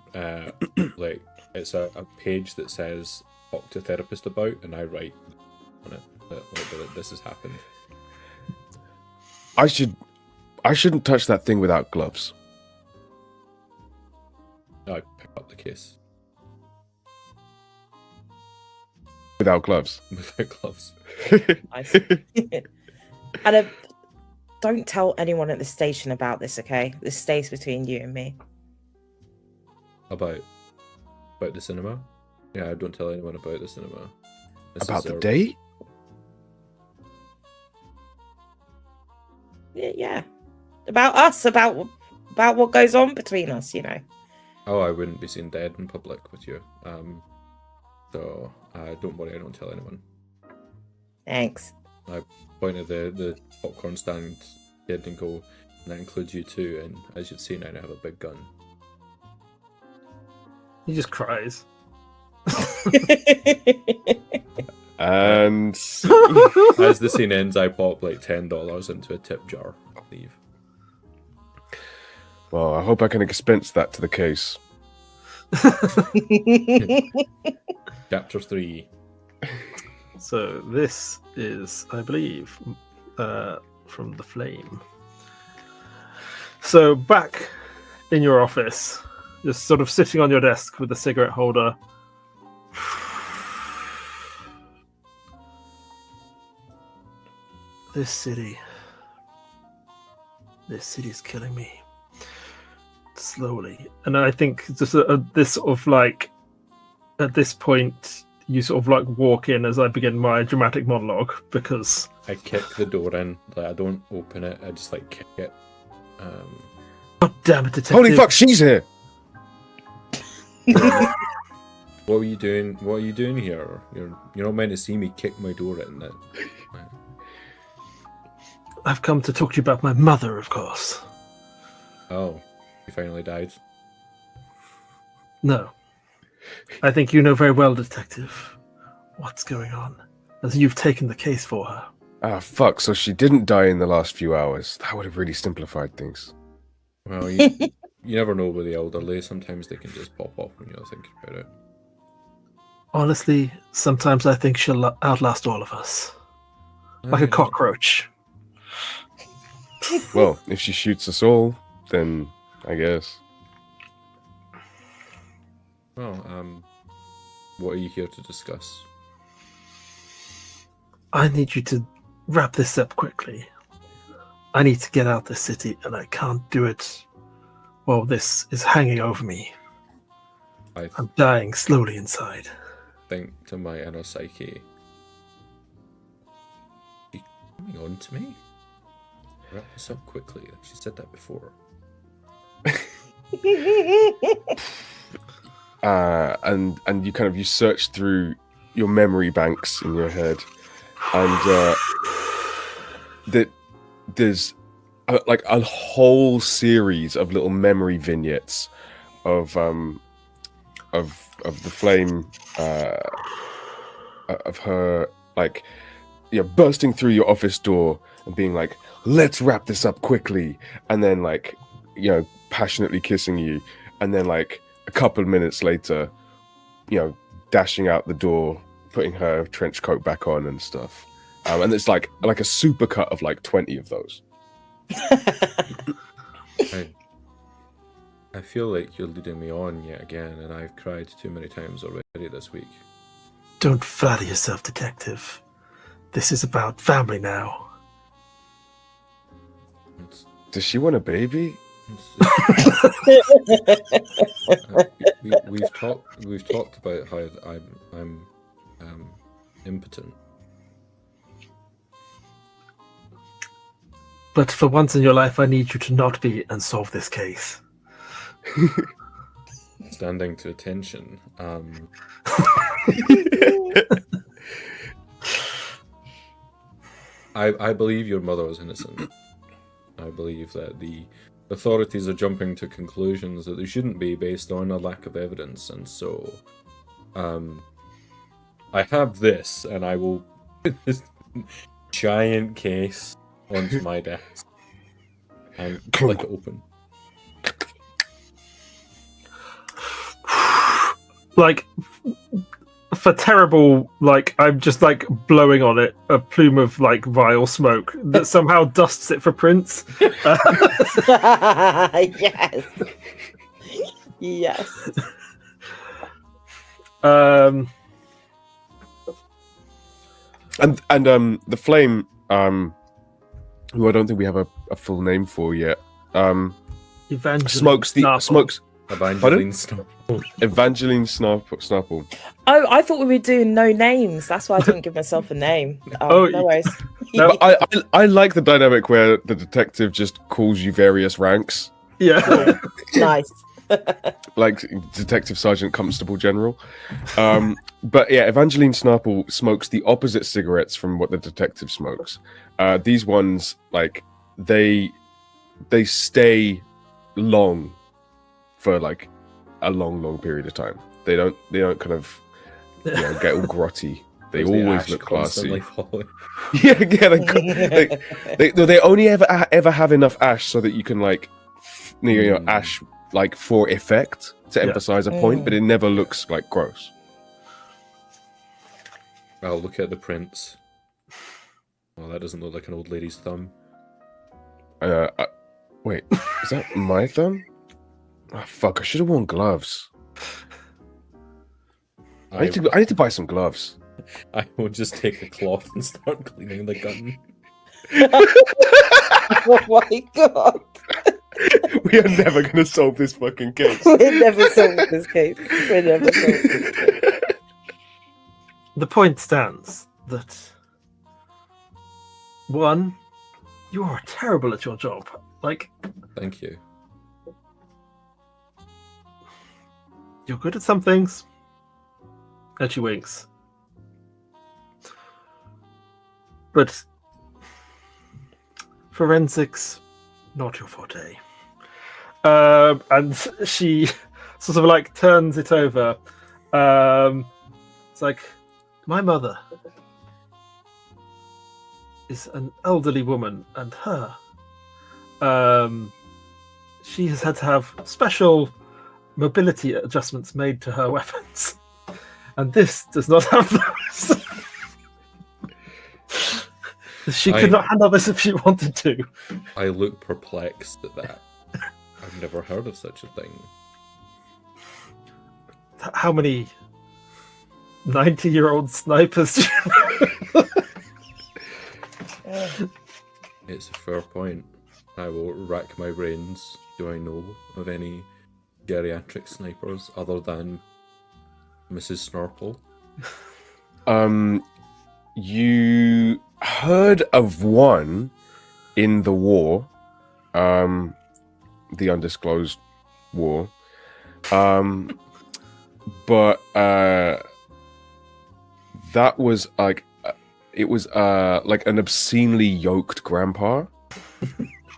like it's a page that says talk to therapist about, and I write on it that this has happened. I shouldn't touch that thing without gloves. I pick up the case Without gloves. without gloves. I see. And don't tell anyone at the station about this, okay? This stays between you and me. About the cinema? Yeah, don't tell anyone about the cinema. This About is the date? Yeah. About us, about what goes on between us, you know. Oh, I wouldn't be seen dead in public with you. So don't worry, I don't tell anyone. Thanks. I point at the popcorn stand kid and go, and that includes you too, and as you've seen, I now have a big gun. He just cries. And As the scene ends, I pop like $10 into a tip jar. Leave. well, I hope I can expense that to the case. Chapter 3. So this is, I believe, from The Flame. So back in your office, just sort of sitting on your desk with a cigarette holder. This city's killing me slowly, and I think just this sort of like at this point you sort of like walk in as I begin my dramatic monologue because I kick the door in. Like, I don't open it. I just like kick it. God damn it, detective! Holy fuck, she's here! What are you doing? What are you doing here? You're not meant to see me kick my door in. That. I've come to talk to you about my mother, of course. Oh, you finally died. No. I think you know very well, detective, what's going on, as you've taken the case for her. Ah, fuck, so she didn't die in the last few hours. That would have really simplified things. Well, you never know with the elderly. Sometimes they can just pop off when you're thinking about it. Honestly, sometimes I think she'll outlast all of us. Like a cockroach. Well, if she shoots us all, then I guess. Well, what are you here to discuss? I need you to wrap this up quickly. I need to get out this city, and I can't do it while this is hanging over me. I'm dying slowly inside. Think to my inner psyche. You coming on to me? Wrap this up quickly. She said that before. And you kind of you search through your memory banks in your head, and there's like a whole series of little memory vignettes of the flame, of her like bursting through your office door and being like, let's wrap this up quickly, and then like passionately kissing you, and then like a couple of minutes later dashing out the door, putting her trench coat back on and stuff, and it's like a supercut of like 20 of those. I feel like you're leading me on yet again, and I've cried too many times already this week. Don't flatter yourself, detective. This is about family now. Does she want a baby? We've talked about how I'm impotent. But for once in your life, I need you to not be and solve this case. Standing to attention. I believe your mother was innocent. I believe that the authorities are jumping to conclusions that they shouldn't be based on a lack of evidence, and so I have this, and I will put this giant case onto my desk and click it open. like for terrible, like I'm just like blowing on it a plume of like vile smoke that somehow dusts it for Prince. Yes. Yes. And the flame, who I don't think we have a full name for yet, Evangeline smokes Snarple. Evangeline Snarple. Evangeline Snarple. Oh, I thought we were doing no names. That's why I didn't give myself a name. Oh, No worries. No. But I like the dynamic where the detective just calls you various ranks, Yeah. Nice. like Detective Sergeant Constable General. But yeah, Evangeline Snarple smokes the opposite cigarettes from what the detective smokes. These ones, like they stay long for like a long period of time. They don't kind of get all grotty. They Does the always ash look constantly classy. falling? They only ever have enough ash so that you can like ash like for effect to emphasize a point, but it never looks like gross. I'll look at the prints. Well, that doesn't look like an old lady's thumb. Wait, is that my thumb? Oh, fuck! I should have worn gloves. I need to buy some gloves. I will just take a cloth and start cleaning the gun. Oh my god. We are never going to solve this fucking case. We're never solving this case. We're never solving this case. The point stands that one, you are terrible at your job. Like, Thank you. you're good at some things. And she winks. But forensics, not your forte. And she sort of like turns it over. It's like, my mother is an elderly woman, and she has had to have special mobility adjustments made to her weapons. And this does not have those. She could not handle this if she wanted to. I look perplexed at that. I've never heard of such a thing. How many 90-year-old snipers do you know? It's a fair point. I will rack my brains. Do I know of any geriatric snipers other than Mrs. Snorple? You heard of one in the war, the undisclosed war, but that was like it was like an obscenely yoked grandpa.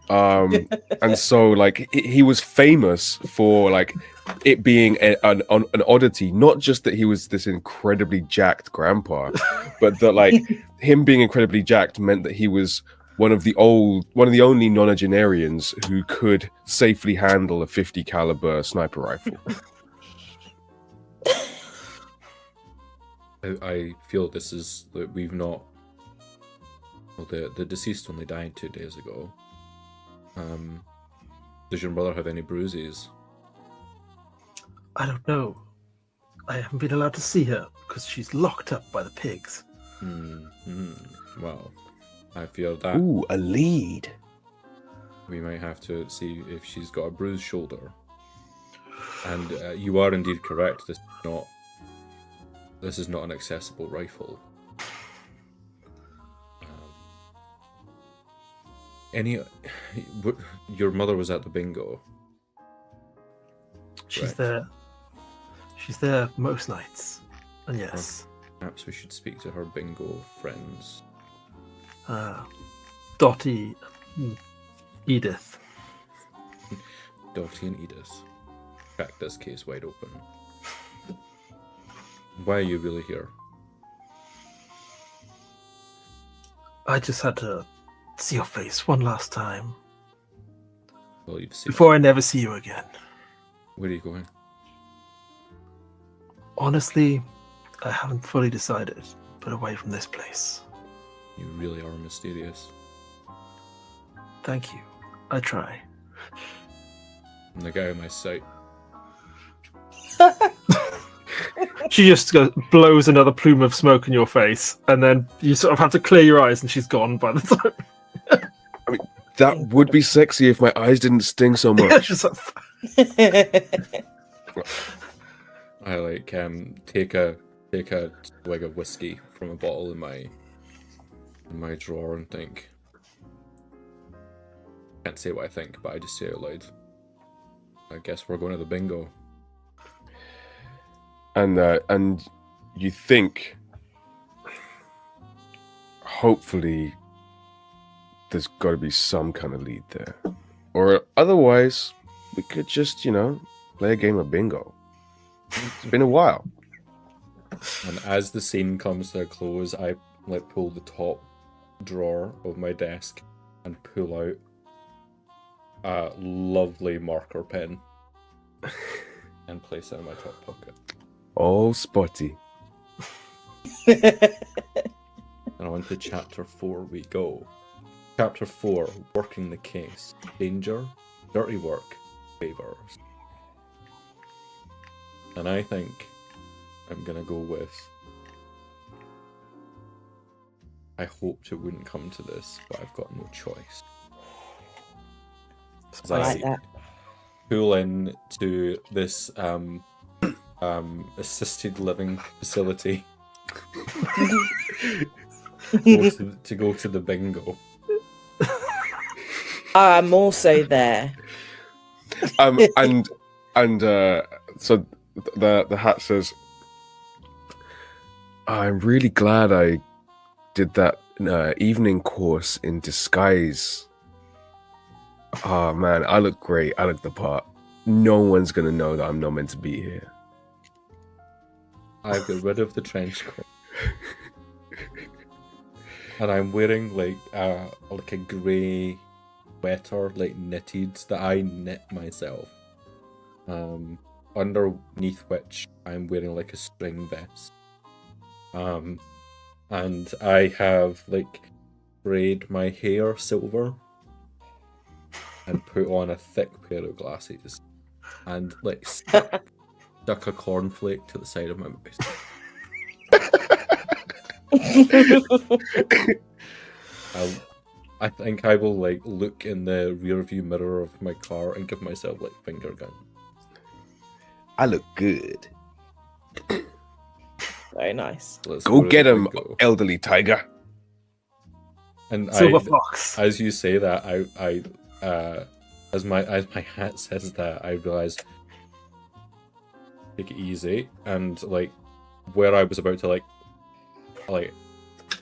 And so like he was famous for like it being an oddity, not just that he was this incredibly jacked grandpa, but that like him being incredibly jacked meant that he was one of the only nonagenarians who could safely handle a 50 caliber sniper rifle. I feel this is that we've not. Well, the deceased only died 2 days ago. Does your mother have any bruises? I don't know. I haven't been allowed to see her because she's locked up by the pigs. Well, I fear that Ooh, a lead. we might have to see if she's got a bruised shoulder. And you are indeed correct. This is not an accessible rifle. Your mother was at the bingo. She's Correct. there. She's there most nights. And yes, Perhaps we should speak to her bingo friends. Dottie, Edith. Dottie and Edith. Crack this case wide open. Why are you really here? I just had to see your face one last time Well, you've seen. before I never see you again. Where are you going? Honestly, I haven't fully decided, but away from this place. You really are mysterious. Thank you. I try. I'm gonna get out of my sight. She just blows another plume of smoke in your face, and then you sort of have to clear your eyes, and she's gone by the time. That would be sexy if my eyes didn't sting so much. She's like, I like take a swig of whiskey from a bottle in my drawer and think. Can't say what I think, but I just say it out loud. I guess we're going to the bingo. And you think, hopefully, there's got to be some kind of lead there, or otherwise, we could just, play a game of bingo. It's been a while. And as the scene comes to a close, I pull the top drawer of my desk and pull out a lovely marker pen and place it in my top pocket. Oh, spotty. And on to chapter 4 we go. Chapter 4, working the case. Danger, dirty work, favors. And I think I'm gonna go with... I hoped it wouldn't come to this, but I've got no choice. As I like that. pull in to this assisted living facility to go to the bingo. I'm also there. So the hat says, I'm really glad I did that evening course in disguise. Oh man, I look great. I look the part. No one's gonna know that I'm not meant to be here. I've got rid of the trench coat. And I'm wearing like a grey sweater, like knitted, that I knit myself. Underneath which I'm wearing like a string vest. And I have like sprayed my hair silver and put on a thick pair of glasses and like stuck a cornflake to the side of my mouth. I think I will like look in the rear view mirror of my car and give myself like finger gun. I look good. Very nice. Let's Go to get the him, bingo. elderly tiger. And Silver Fox. as you say that, I as my hat says that, I realize take it easy, and like where I was about to like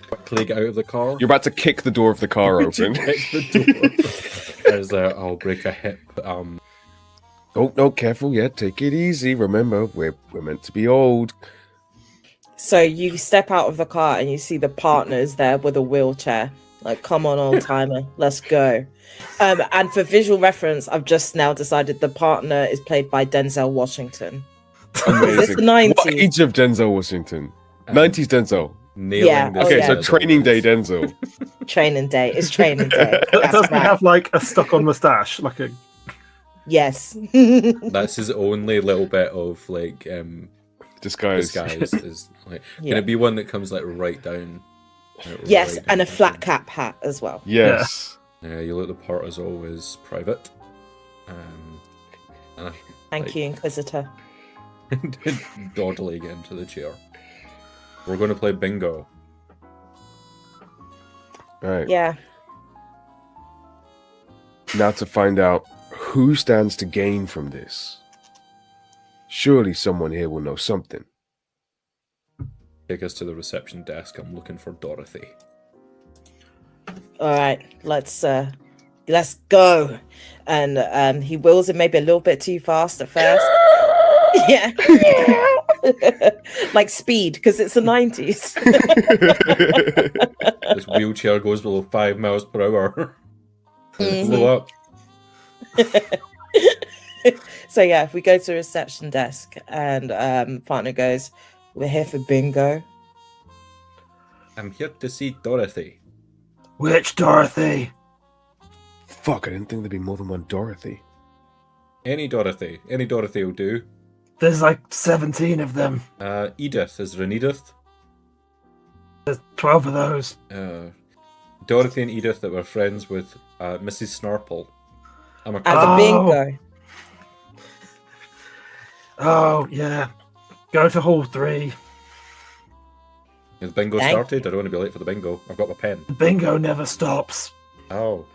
quickly get out of the car. You're about to kick the door of the car open. Kick the door. As I'll break a hip. Oh no, careful! Yeah, take it easy. Remember, we're meant to be old. So you step out of the car and you see the partners there with a wheelchair. Like, come on, old timer, let's go. And for visual reference, I've just now decided the partner is played by Denzel Washington. Amazing. Is this the 90s? What age of Denzel Washington? 90s Denzel. Nailing Yeah, this. oh, Okay, yeah. so Training Day Denzel. Training day. It's training day. That's Doesn't he right. have like a stuck-on mustache, like a? Yes. That's his only little bit of like Disguise. disguise is like Yeah. can it be one that comes like right down? Like, Yes, right and a down. flat cap hat as well. Yes. Yeah, you look the part as always, Private. And Thank you, Inquisitor. dawdily get into the chair. We're going to play bingo. All right. Yeah. Now to find out who stands to gain from this. Surely someone here will know something. Take us to the reception desk. I'm looking for Dorothy. All right. Let's go. And he wheels it maybe a little bit too fast at first. Yeah. Like speed, because it's the 90s. This wheelchair goes below 5 miles per hour. Mhm. Blow up. So yeah, if we go to the reception desk and partner goes, "We're here for bingo." I'm here to see Dorothy. Which Dorothy? Fuck, I didn't think there'd be more than one Dorothy. Any Dorothy will do. There's like 17 of them. Edith, is there an Edith? There's 12 of those. Dorothy and Edith that were friends with Mrs. Snarple. I'm a At cousin. the bingo. Oh, yeah. Go to Hall 3. Is the bingo Thank- started? I don't want to be late for the bingo. I've got my pen. The bingo never stops. Oh.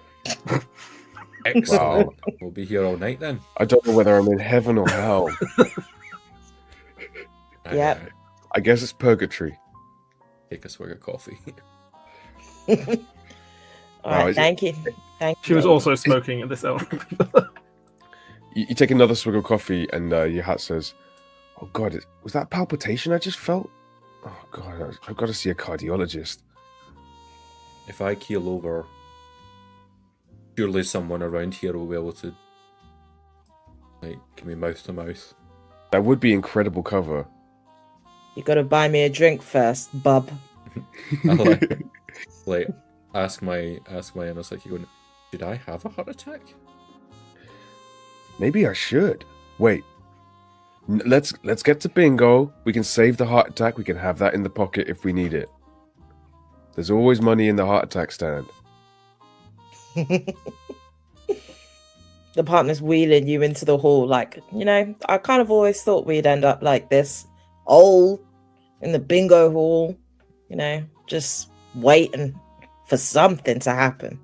Excellent. We'll be here all night then. I don't know whether I'm in heaven or hell. Yep. I guess it's purgatory. Take a swig of coffee. All Wow, right, is it- thank you. Thank you. She was also smoking at this hour. You take another swig of coffee, and your hat says, "Oh God, was that palpitation I just felt? Oh God, I've got to see a cardiologist." If I keel over, surely someone around here will be able to, like, give me mouth to mouth. That would be incredible cover. You got to buy me a drink first, bub. I'll like ask my inner psyche going, did I have a heart attack? Maybe I should. Wait. Let's get to bingo. We can save the heart attack. We can have that in the pocket if we need it. There's always money in the heart attack stand. The partner's wheeling you into the hall, like, I kind of always thought we'd end up like this, old in the bingo hall, just waiting for something to happen.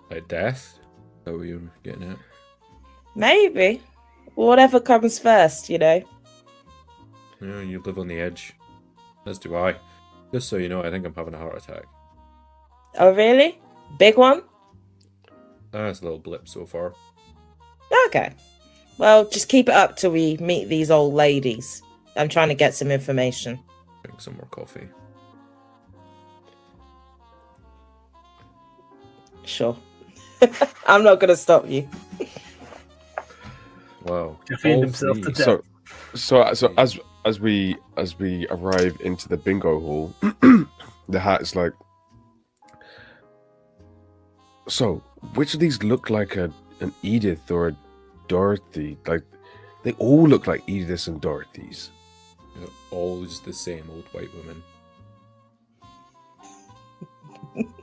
Like death? Is that what you're getting at? Maybe. Whatever comes first, Yeah, you live on the edge. As do I. Just so you know, I think I'm having a heart attack. Oh, really? Big one? It's a little blip so far. Okay. Well, just keep it up till we meet these old ladies. I'm trying to get some information. Drink some more coffee. Sure. I'm not going to stop you. Wow. Caffeine All himself to three. death. So as we arrive into the bingo hall, the hat is like, so which of these look like an Edith or a Dorothy? Like, they all look like Ediths and Dorothys. They're always the same old white women.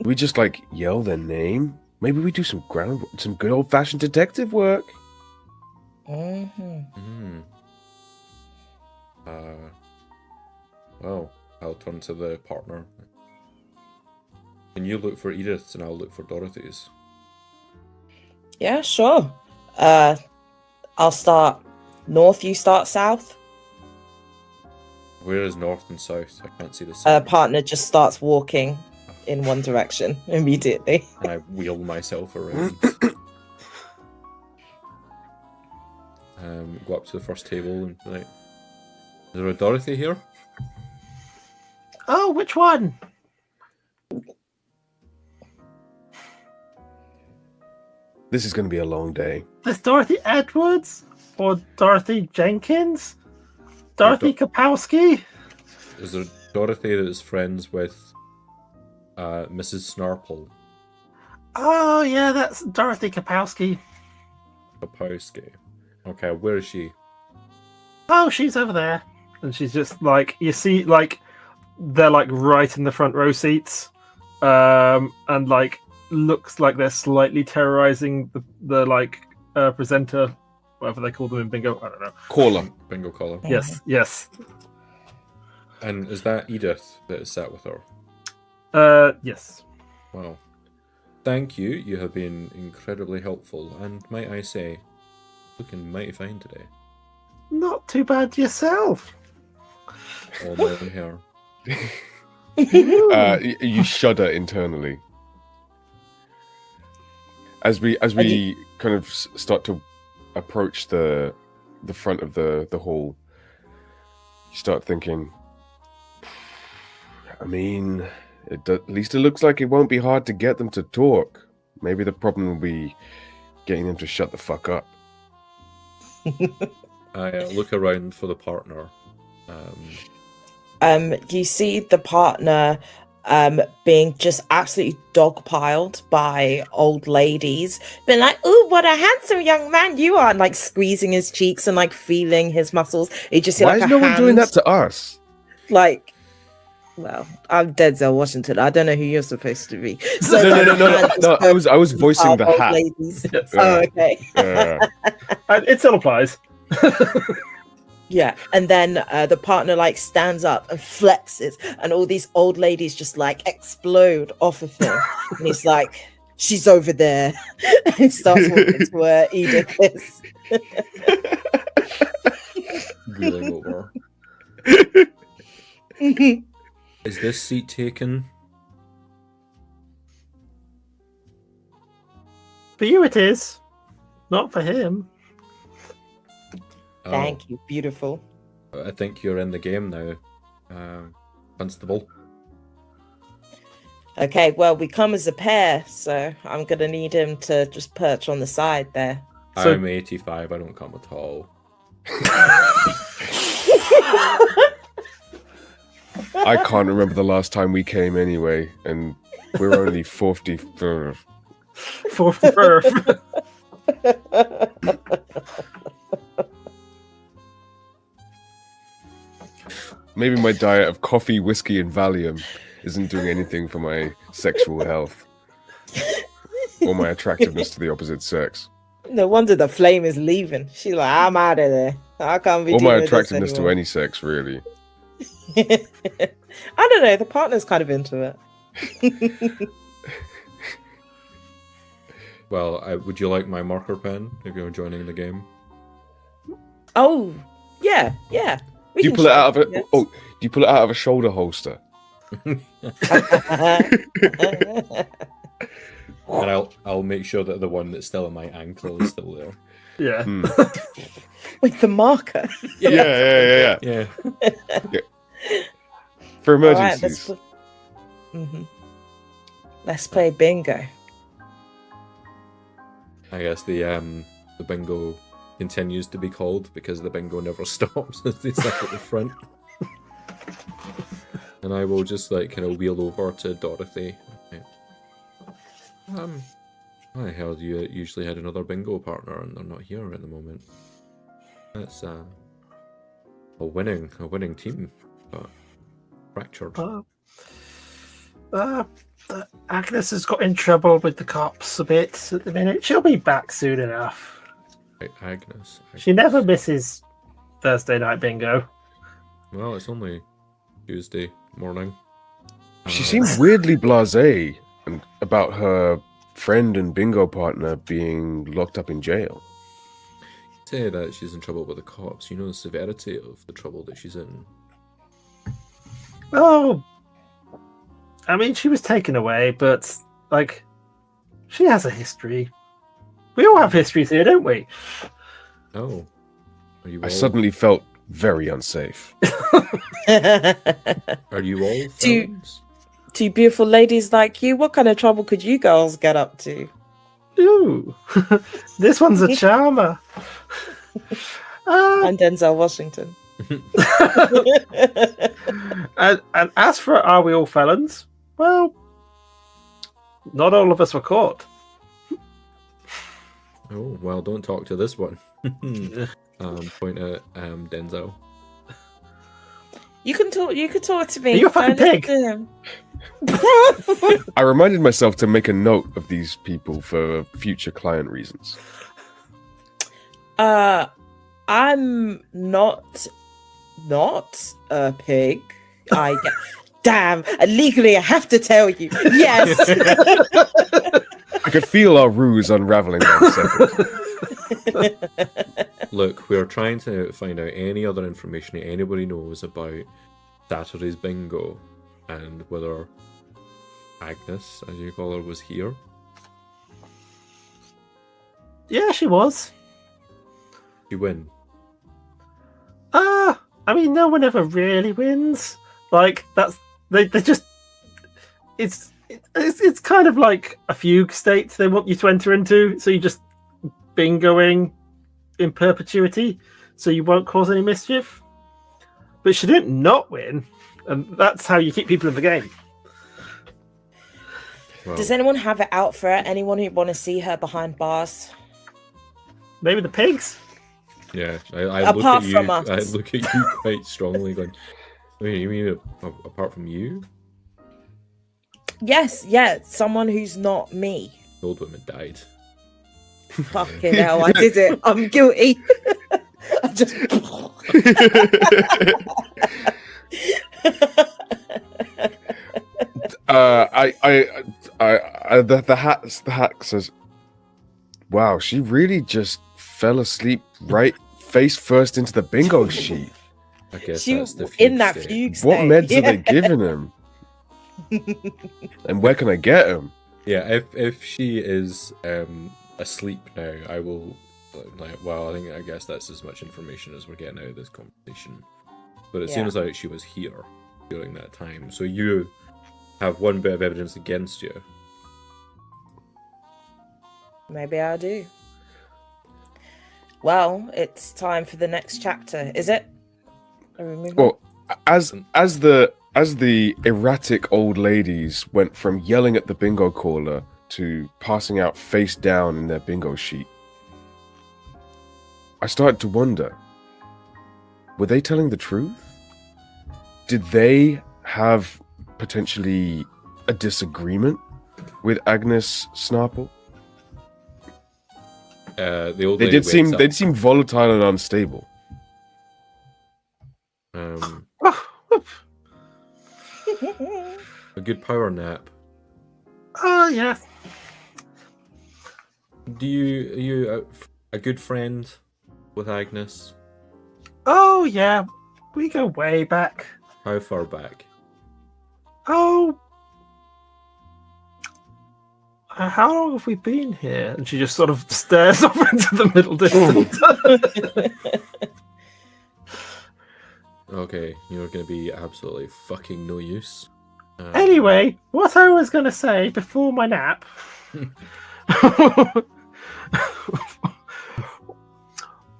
We just like yell their name. Maybe we do some good old fashioned detective work. Mm-hmm. Well, I'll turn to the partner. Can you look for Edith's and I'll look for Dorothy's? Yeah, sure. I'll start north, you start south. Where is north and south? I can't see the sun. Partner just starts walking in one direction immediately. And I wheel myself around. Go up to the first table and be like, is there a Dorothy here? Oh, which one? This is going to be a long day. There's Dorothy Edwards or Dorothy Jenkins? Dorothy Kapowski? Is there Dorothy that is friends with Mrs. Snarple? Oh, yeah, that's Dorothy Kapowski. Kapowski. Okay, where is she? Oh, she's over there. And she's just like, you see, like, they're like right in the front row seats. And like, looks like they're slightly terrorizing the presenter, whatever they call them in bingo. I don't know. Caller. Bingo caller. Yes. And is that Edith that is sat with her? Yes. Wow. Thank you. You have been incredibly helpful. And might I say, looking mighty fine today. Not too bad yourself. All my own hair. You shudder internally as we kind of start to approach the front of the hall. You start thinking, I mean, at least it looks like it won't be hard to get them to talk. Maybe the problem will be getting them to shut the fuck up. I look around for the partner. You see the partner being just absolutely dogpiled by old ladies, being like, "Ooh, what a handsome young man you are!" and like squeezing his cheeks and like feeling his muscles. You just see Why like is a no one hand, doing that to us? like. Well, I'm Denzel Washington. I don't know who you're supposed to be. So No, like, no, no, a hand no. I just was voicing the old hat. ladies. Yes. Oh, okay. Yeah. It still applies. Yeah, and then the partner like stands up and flexes, and all these old ladies just like explode off of him. And he's like, "She's over there," and he starts walking to where Edith is. Wheeling over. Is this seat taken? For you, it is. Not for him. Oh, Thank you, beautiful. I think you're in the game now, Constable. Okay, well, we come as a pair, so I'm gonna need him to just perch on the side there. So- I'm 85. I don't come at all. I can't remember the last time we came anyway, and we're only 40. Fourth birth. Maybe my diet of coffee, whiskey, and Valium isn't doing anything for my sexual health or my attractiveness to the opposite sex, No wonder the flame is leaving. She's like, "I'm out of there. I can't be." or my dealing with this attractiveness to anymore." any sex, really. I don't know. The partner's kind of into it. Well, would you like my marker pen if you're joining the game? Oh, yeah. We Do you can pull it out of share, a? yes. Oh, do you pull it out of a shoulder holster? And I'll make sure that the one that's still at my ankle is still there. Yeah. Hmm. With the marker. Yeah. Yeah. For All right, emergencies. let's play bingo. I guess the bingo continues to be called because the bingo never stops as they sit at the front. And I will just like kind of wheel over to Dorothy. I heard you usually had another bingo partner and they're not here at the moment. That's a winning team, but fractured. Agnes has got in trouble with the cops a bit at the minute. She'll be back soon enough. Right, Agnes. She never misses Thursday night bingo. Well, it's only Tuesday morning. She seemed weirdly blasé and about her friend and bingo partner being locked up in jail. Say that she's in trouble with the cops. You know the severity of the trouble that she's in. Oh, I mean, she was taken away, but like, she has a history. We all have histories here, don't we? Oh, are you? I all, suddenly felt very unsafe. Are you all Do you- felons? Two beautiful ladies like you, what kind of trouble could you girls get up to? Ooh, this one's a charmer. I'm Denzel Washington. And as for are we all felons? Well, not all of us were caught. Oh well, don't talk to this one. Point at Denzel. You can talk. You could talk to me. Are you a fucking Don't pig? listen to him. I reminded myself to make a note of these people for future client reasons. I'm not a pig. Damn. Legally, I have to tell you. Yes. I could feel our ruse unraveling by the second. Look, we're trying to find out any other information that anybody knows about Saturday's bingo and whether Agnes, as you call her, was here. Yeah, she was. You win. I mean, no one ever really wins. Like they just it's kind of like a fugue state they want you to enter into. So you just bingoing in perpetuity, so you won't cause any mischief. But she didn't not win, and that's how you keep people in the game. Well, Does anyone have it out for her? Anyone who want to see her behind bars? Maybe the pigs? yeah, I look Apart at you. from us. I look at you quite strongly, going, you mean apart from you? Yes, yeah, someone who's not me. The old woman died. Fucking hell, I did it. I'm guilty. I just. The hack says, "Wow, she really just fell asleep right face first into the bingo sheet. I guess She that's the was in fugue that state. fugue state. What meds are they yeah. giving him? And where can I get him?" Yeah, if she is asleep now, I will. Well, I guess that's as much information as we're getting out of this conversation. But it Yeah. seems like she was here during that time. So you have one bit of evidence against you. Maybe I do. Well, it's time for the next chapter, is it? Well, as the erratic old ladies went from yelling at the bingo caller to passing out face down in their bingo sheet, I started to wonder, were they telling the truth? Did they have potentially a disagreement with Agnes Snarple? The old They lady did seem wakes up. they seem volatile and unstable. A good power nap. Oh, yeah. Are you a good friend with Agnes? Oh, yeah. We go way back. How far back? Oh. How long have we been here? And she just sort of stares off into the middle distance. Okay, you're going to be absolutely fucking no use. Anyway, what I was going to say before my nap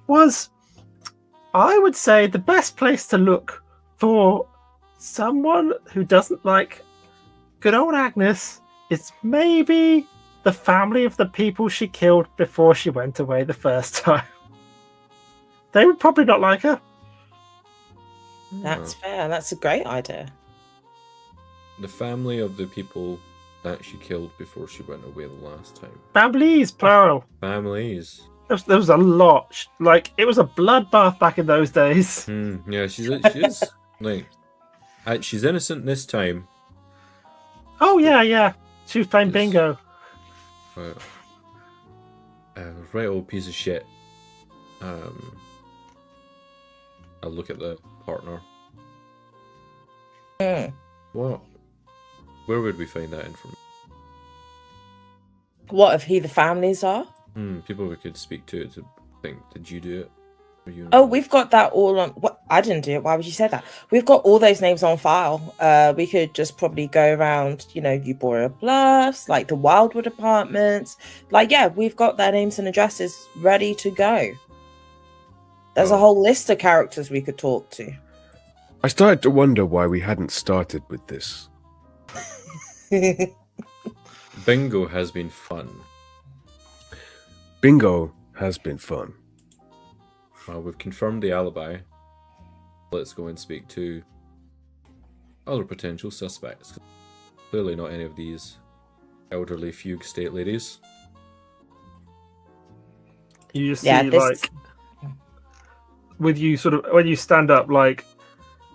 was, I would say the best place to look for someone who doesn't like good old Agnes is maybe the family of the people she killed before she went away the first time. They would probably not like her. That's fair. That's a great idea. The family of the people that she killed before she went away the last time. Families, plural. Families. There was a lot. Like, it was a bloodbath back in those days. Yeah, she is like, she's innocent this time. Oh, yeah. She was playing Yes. bingo. Right old piece of shit. I'll look at the partner. What? Where would we find that information? What if the families are? People we could speak to think, did you do it? Were you Oh, involved? we've got that all on. What? I didn't do it. Why would you say that? We've got all those names on file. We could just probably go around, Euphoria Bluffs, like the Wildwood Apartments. Like, yeah, we've got their names and addresses ready to go. There's a whole list of characters we could talk to. I started to wonder why we hadn't started with this. Bingo has been fun. Bingo has been fun. Well, we've confirmed the alibi. Let's go and speak to other potential suspects. Clearly not any of these elderly fugue state ladies. You just Yeah, see, this- like, with you sort of, when you stand up, like,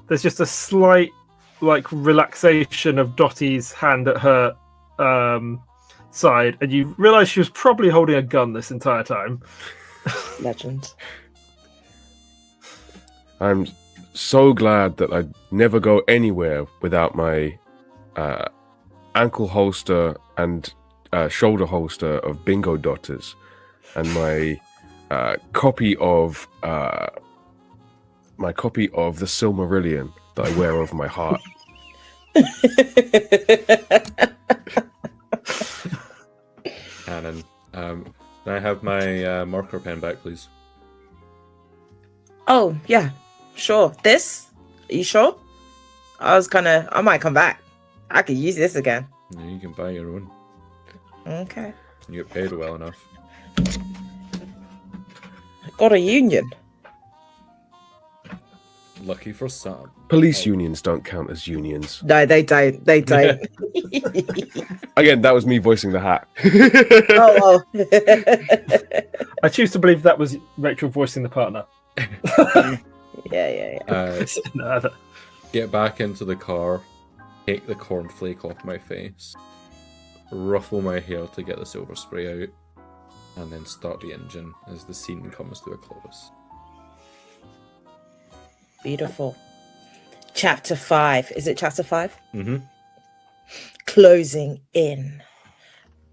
there's just a slight, like, relaxation of Dottie's hand at her side, and you realise she was probably holding a gun this entire time. Legend. I'm so glad that I never go anywhere without my ankle holster and shoulder holster of Bingo Dotters, and my copy of the Silmarillion that I wear over my heart. Cannon. Can I have my marker pen back, please? Oh, yeah, sure. This? Are you sure? I might come back. I could use this again. Yeah, you can buy your own. Okay. You get paid well enough. Got a union. Lucky for some. Police unions don't count as unions. No, they don't. They don't. Again, that was me voicing the hat. Oh, I choose to believe that was Rachel voicing the partner. yeah. No, Get back into the car, take the cornflake off my face, ruffle my hair to get the silver spray out, and then start the engine as the scene comes to a close. Beautiful. Chapter 5. Is it chapter 5? Mm-hmm. Closing in.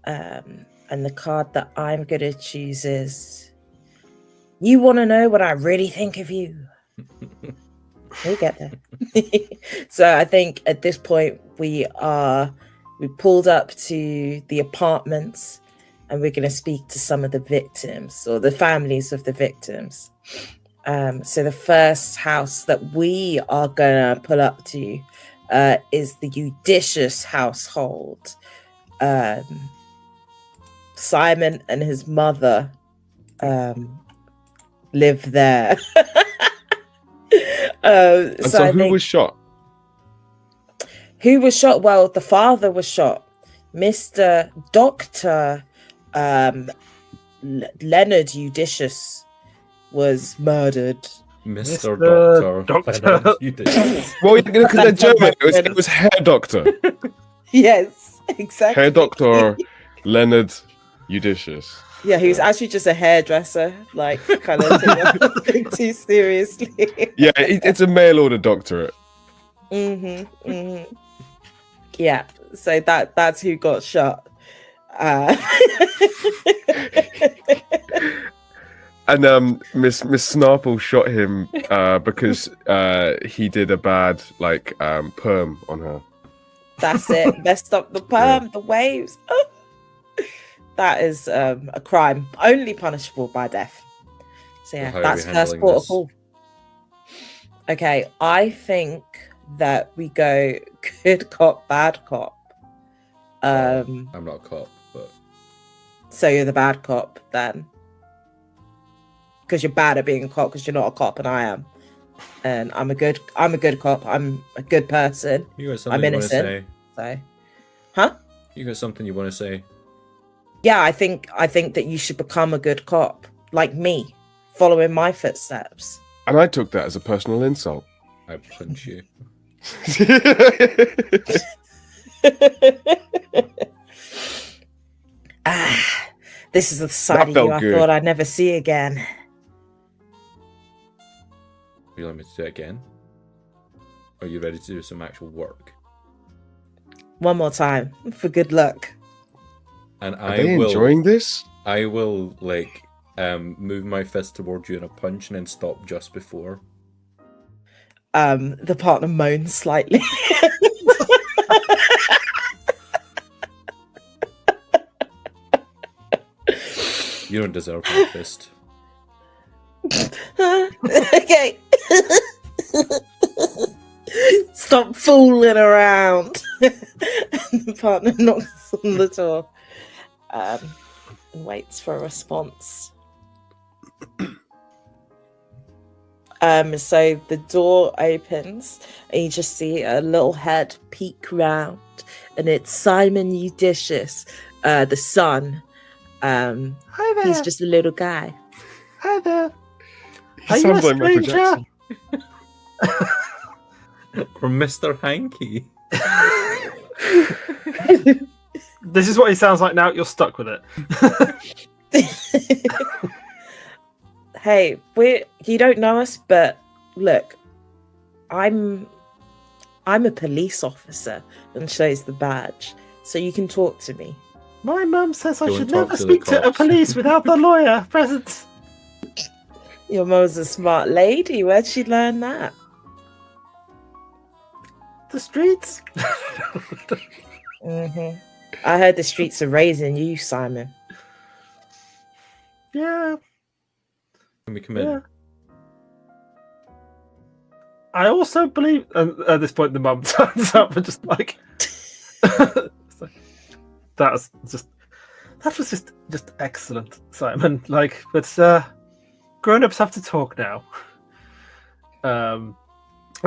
And the card that I'm going to choose is, you want to know what I really think of you? We'll get there. So I think at this point we pulled up to the apartments, and we're going to speak to some of the victims or the families of the victims. So the first house that we are going to pull up to is the Judicious household. Simon and his mother live there. And so who was shot? Who was shot? Well, the father was shot. Mr. Dr. Leonard Judicious was murdered. Mr. Doctor. You did. Well, because they're German, it was Herr Doctor. Yes, exactly. Herr Doctor Leonard Judicious. Yeah, he was actually just a hairdresser, like kind of taking too seriously. Yeah, it's a mail order doctorate. Yeah, so that's who got shot. And Miss Snarple shot him because he did a bad perm on her. That's it. Messed up the perm, the waves. Oh. That is a crime, only punishable by death. So yeah, that's first protocol. Okay, I think that we go good cop, bad cop. I'm not a cop, but so you're the bad cop then, because you're bad at being a cop because you're not a cop and I am, and I'm a good cop. I'm a good person. you got something I'm innocent. You want to say? So, huh? You got something you want to say? Yeah, I think that you should become a good cop, like me, following my footsteps. And I took that as a personal insult. I punch you. This is the side of you I thought I'd never see again. You want me to do it again? Are you ready to do some actual work? One more time, for good luck. And Are they enjoying this? I will move my fist towards you in a punch and then stop just before. The partner moans slightly. You don't deserve my fist. Okay. Stop fooling around. And the partner knocks on the door and waits for a response. So the door opens and you just see a little head peek round, and it's Simon Judicious, the son. Hi there. He's just a little guy. Hi there. He sounds like Michael Jackson. From Mr. Hanky. This is what he sounds like now. You're stuck with it. Hey, you don't know us, but look, I'm a police officer, and shows the badge, so you can talk to me. My mum says I Don't should talk never to the speak to a cops. police without the lawyer present. Your mum's a smart lady. Where'd she learn that? The streets. I heard the streets are raising you, Simon. Yeah. Can we come in? I also believe at this point the mum turns up and just like, that was just excellent, Simon. Like, but grown-ups have to talk now. And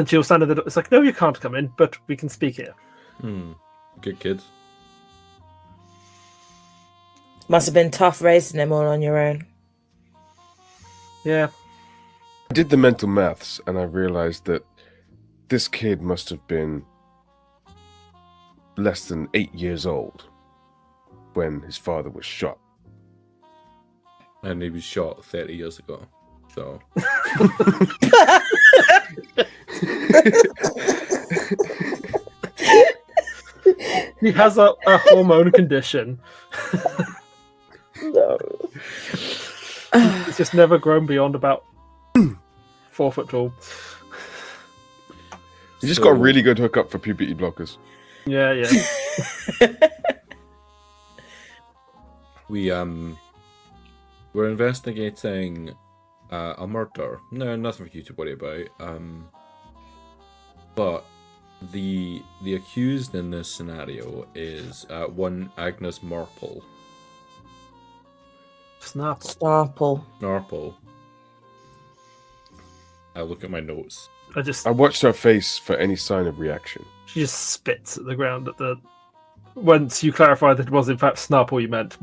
she'll stand at the door. It's like, no, you can't come in, but we can speak here. Good kid. Must have been tough raising him all on your own. Yeah. I did the mental maths and I realized that this kid must have been less than 8 years old when his father was shot. And he was shot 30 years ago. So. He has a hormone condition. No. He's just never grown beyond about 4 foot tall. You just got a really good hookup for puberty blockers. Yeah. We're investigating a murder. No, nothing for you to worry about. But the accused in this scenario is one Agnes Marple. Snapple. Narple. I look at my notes. I watched her face for any sign of reaction. She just spits at the ground at the. Once you clarified that it was in fact Snapple you meant.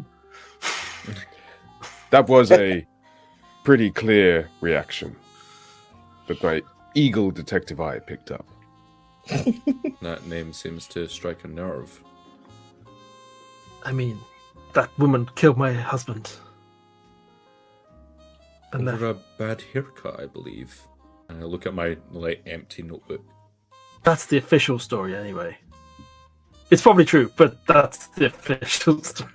That was a pretty clear reaction that my eagle detective eye picked up. That name seems to strike a nerve. I mean, that woman killed my husband. And Over a bad haircut, I believe. And I look at my empty notebook. That's the official story, anyway. It's probably true, but that's the official story.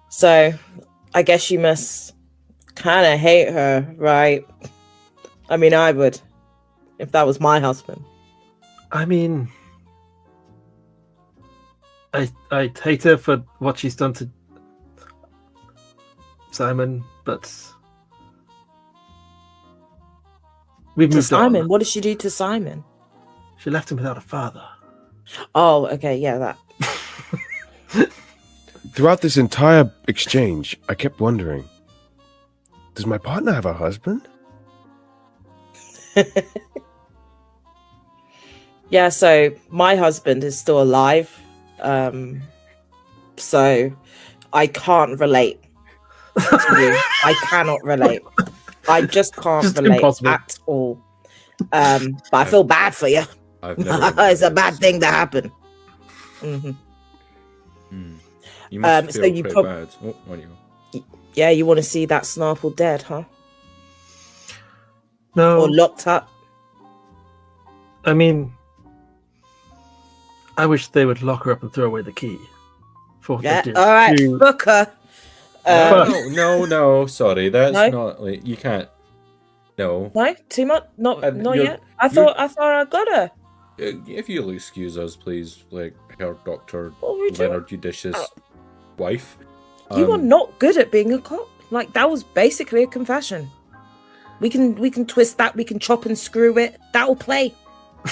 So, I guess you must kind of hate her, right? I mean, I would, if that was my husband. I mean, I hate her for what she's done to Simon, but we've moved Simon, on. what did she do to Simon? She left him without a father. Oh, okay, yeah, that. Throughout this entire exchange, I kept wondering, does my partner have a husband? Yeah, so my husband is still alive. So I can't relate to you. I cannot relate. I just can't Just relate impossible. at all. But I feel bad for you. I've never It's a bad thing to happen. Hmm. You must so feel you pretty bad. Oh, on you go. Yeah, you want to see that Snarple dead, huh? No, Or locked up? I mean, I wish they would lock her up and throw away the key. For what Yeah, they did all right, to- Booker. No, sorry, that's No? not like you can't. No, No, too much. Not you're- yet. I thought I got her. if you'll excuse us, please, like her Dr. What were we doing? Leonard Judicious wife. You are not good at being a cop. Like that was basically a confession. We can twist that. We can chop and screw it. That'll play.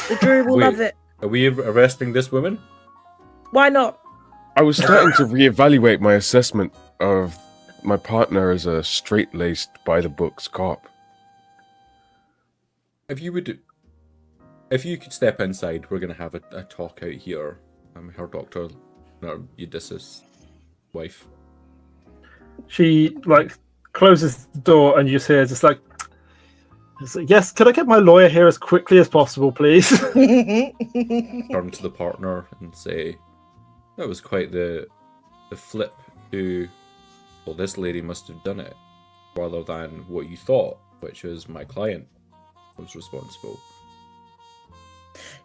The jury will Wait. love it. Are we arresting this woman? Why not? I was starting to reevaluate my assessment of my partner as a straight-laced, by-the-books cop. If you could step inside, we're gonna have a talk out here. I'm her Dr. Leonard Judicious wife. She like closes the door and you just hear just like, yes, could I get my lawyer here as quickly as possible, please? Turn to the partner and say, that was quite the flip to, well, this lady must have done it, rather than what you thought, which was my client was responsible.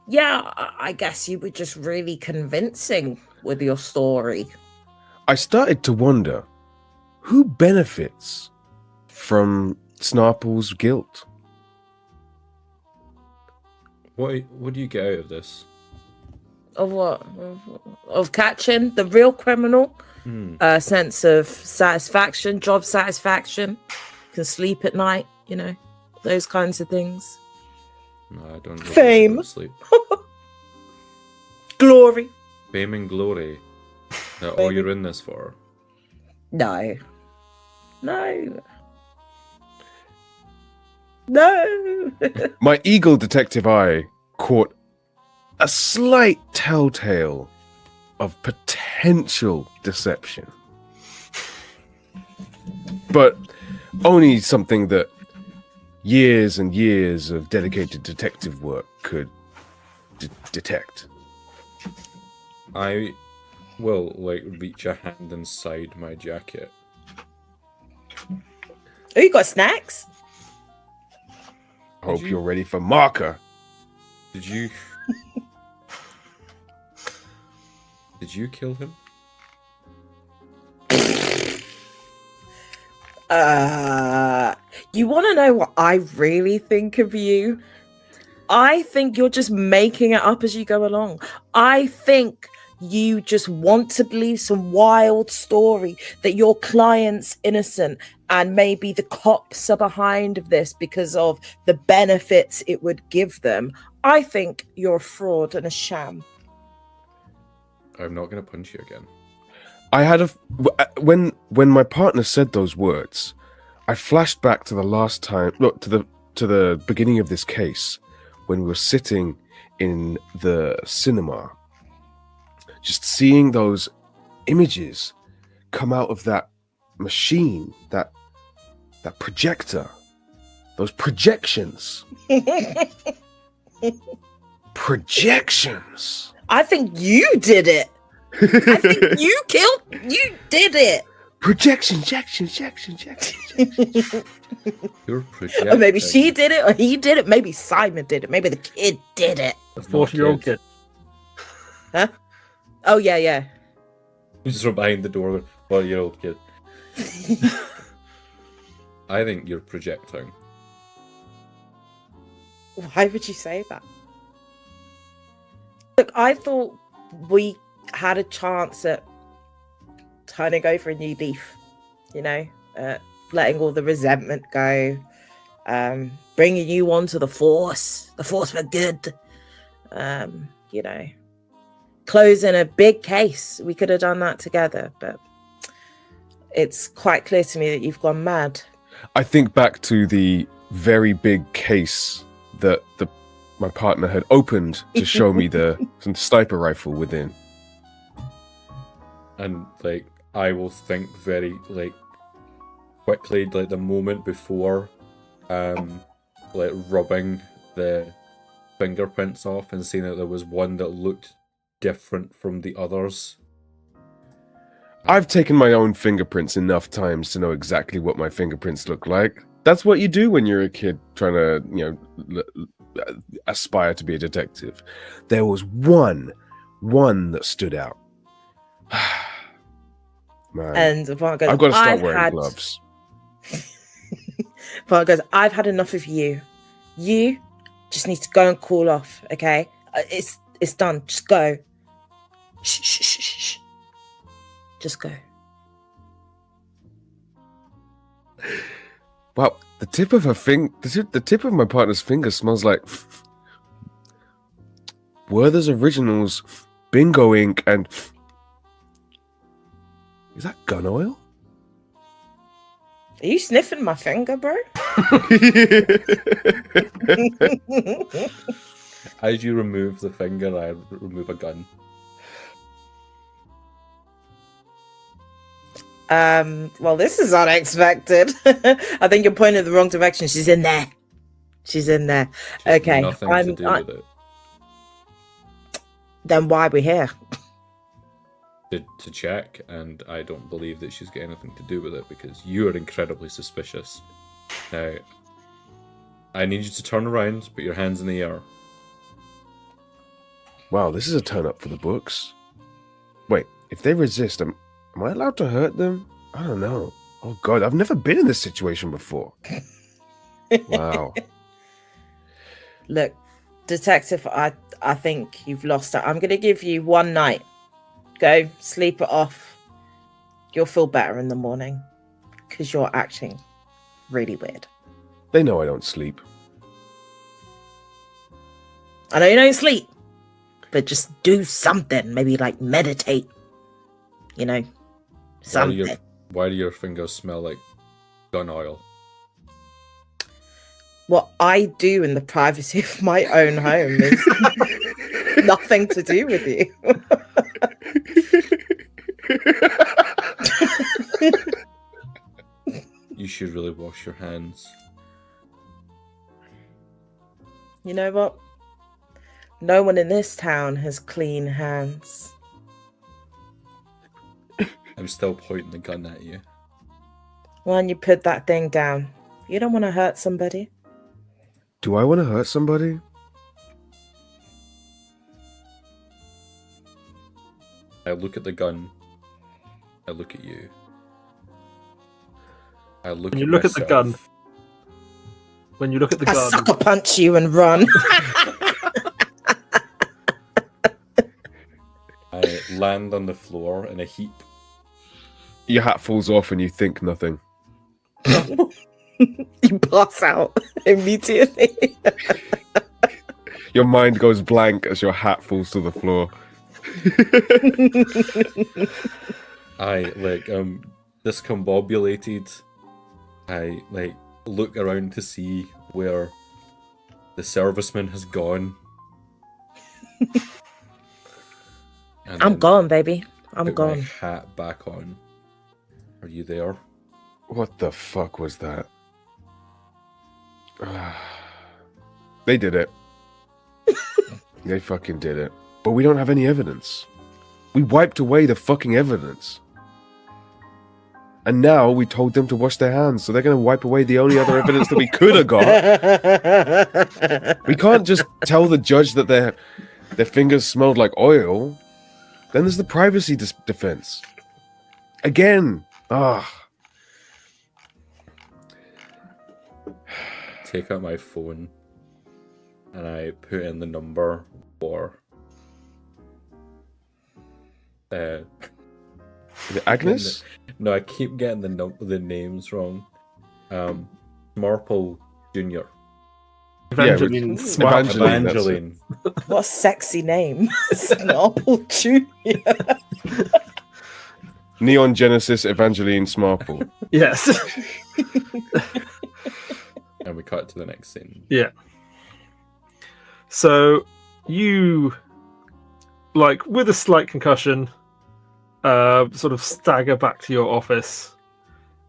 Yeah, I guess you were just really convincing with your story. I started to wonder, who benefits from Snarple's guilt? What do you get out of this? Of what? Of catching the real criminal. A sense of satisfaction, job satisfaction. Can sleep at night, you know. those kinds of things. No, I don't. Really Fame. go to sleep. Glory. Fame and glory. Is that all you're in this for? No. No. No. My eagle detective eye caught a slight telltale of potential deception. But only something that years and years of dedicated detective work could detect. I will reach a hand inside my jacket. Oh, you got snacks? Hope you're ready for marker. Did you? Did you kill him? You want to know what I really think of you? I think you're just making it up as you go along. I think you just want to believe some wild story that your client's innocent and maybe the cops are behind of this because of the benefits it would give them. I think you're a fraud and a sham. I'm not going to punch you again. I had when my partner said those words, I flashed back to the last time, look, to the beginning of this case when we were sitting in the cinema, just seeing those images come out of that machine, that projector, those projections. Projections. I think you did it. I think you did it. Projection. You're projecting. Or maybe she did it, or he did it. Maybe Simon did it. Maybe the kid did it. The 40-year-old kid. Huh? Oh, yeah. You just from behind the door, 40-year-old kid. I think you're projecting. Why would you say that? Look, I thought we had a chance at turning over a new leaf, letting all the resentment go, bringing you onto the force for good, closing a big case. We could have done that together, but it's quite clear to me that you've gone mad. I think back to the very big case that my partner had opened to show me some sniper rifle within. And I will think very quickly, the moment before rubbing the fingerprints off and seeing that there was one that looked different from the others. I've taken my own fingerprints enough times to know exactly what my fingerprints look like. That's what you do when you're a kid trying to, aspire to be a detective. There was one that stood out. Man, And Vaughn goes, I've got to start wearing gloves. Vaughn goes, I've had enough of you. You just need to go and cool off, okay? It's done. Just go. Shh. Just go. Wow, the tip of my partner's finger smells like Werther's Originals, Bingo ink, and is that gun oil? Are you sniffing my finger, bro? As you remove the finger, I remove a gun. Well, this is unexpected. I think you're pointing in the wrong direction. She's in there. Okay. Nothing to do with it. Then why are we here? To check, and I don't believe that she's got anything to do with it because you are incredibly suspicious. Now, I need you to turn around, put your hands in the air. Wow, this is a turn up for the books. Wait, if they resist, am I allowed to hurt them? I don't know. Oh god, I've never been in this situation before. Wow. Look, detective, I think you've lost it. I'm going to give you one night. Go, sleep it off. You'll feel better in the morning because you're acting really weird. They know I don't sleep. I know you don't sleep, but just do something. Maybe like meditate. You know, something. Why do your fingers smell like gun oil? What I do in the privacy of my own home is nothing to do with you. You should really wash your hands. You know what? No one in this town has clean hands. I'm still pointing the gun at you. Why don't you put that thing down? You don't want to hurt somebody. Do I want to hurt somebody? I look at the gun. I look at you. I look When at you look at the gun, myself. when you look at the I gun, sucker punch you and run. I land on the floor in a heap. Your hat falls off and you think nothing. You pass out immediately. Your mind goes blank as your hat falls to the floor. I discombobulated. I look around to see where the serviceman has gone. And I'm then gone, baby. I'm put gone. my hat back on. Are you there? What the fuck was that? They did it. They fucking did it. But we don't have any evidence. We wiped away the fucking evidence. And now we told them to wash their hands, so they're going to wipe away the only other evidence that we could have got. We can't just tell the judge that their fingers smelled like oil. Then there's the privacy defense. Again. Take out my phone and I put in the number for Is it Agnes? No, I keep getting the names wrong. Marple Jr. Evangeline Yeah, Smart. Evangeline. Evangeline. What a sexy name. Snarple Jr. Neon Genesis Evangeline Smarple. Yes. And we cut to the next scene. Yeah. So you, like, with a slight concussion, sort of stagger back to your office,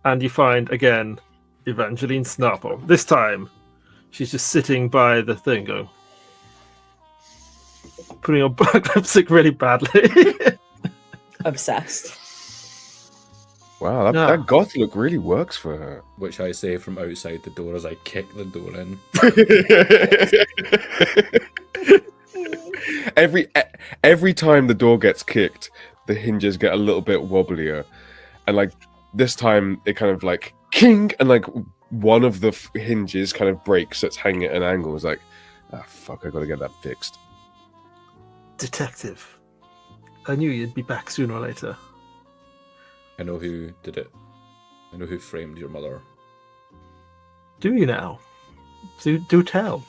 and you find again Evangeline Snarple. This time, she's just sitting by the thing, going, putting on black lipstick really badly. Obsessed. Wow, No. that goth look really works for her. Which I say from outside the door as I kick the door in. Every time the door gets kicked, the hinges get a little bit wobblier, and like this time it kind of like king, and like one of the hinges kind of breaks. So it's hanging at an angle. It's like, fuck, I gotta get that fixed. Detective, I knew you'd be back sooner or later. I know who did it. I know who framed your mother. Do you now? Do tell.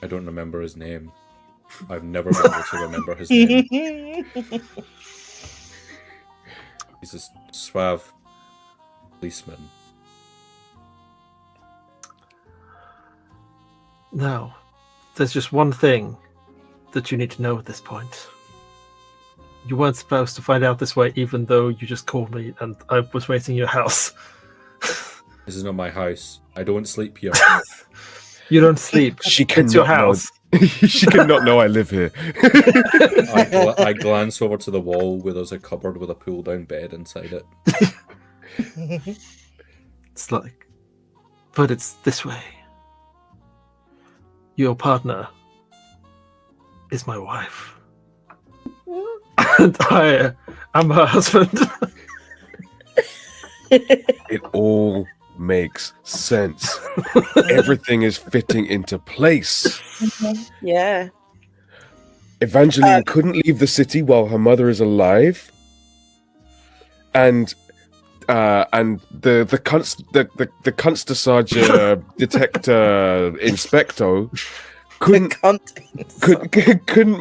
I don't remember his name. I've never been able to remember his name. He's a suave policeman. Now, there's just one thing that you need to know at this point. You weren't supposed to find out this way, even though you just called me and I was waiting in your house. This is not my house. I don't sleep here. You don't sleep. She It's your cannot know. house. She cannot know I live here. I glance over to the wall where there's a cupboard with a pull-down bed inside it. It's like, but it's this way. Your partner is my wife. And I am her husband. It all makes sense. Everything is fitting into place. Yeah. Evangeline couldn't leave the city while her mother is alive. And and the Kunstsager detector inspector couldn't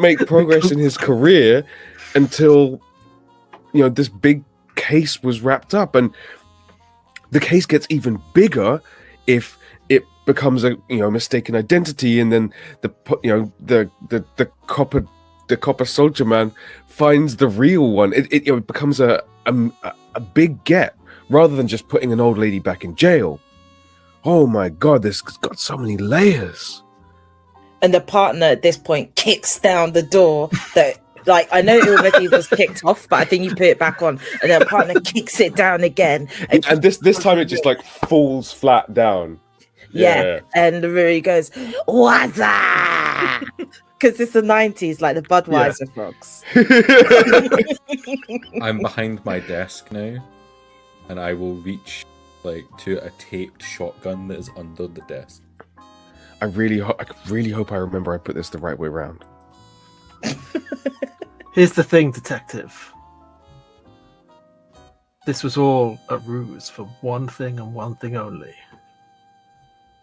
make progress in his career until this big case was wrapped up, and the case gets even bigger if it becomes a mistaken identity, and then the copper soldier man finds the real one. It becomes a big get rather than just putting an old lady back in jail. Oh my god, this has got so many layers. And the partner at this point kicks down the door that, like, I know it already was kicked off, but I think you put it back on, and the partner kicks it down again. And this time it just like falls flat down. Yeah. And Ruri goes, Waza! Because it's the 90s, like the Budweiser frogs. I'm behind my desk now, and I will reach to a taped shotgun that is under the desk. I really hope I remember I put this the right way around. Here's the thing, detective. This was all a ruse for one thing and one thing only.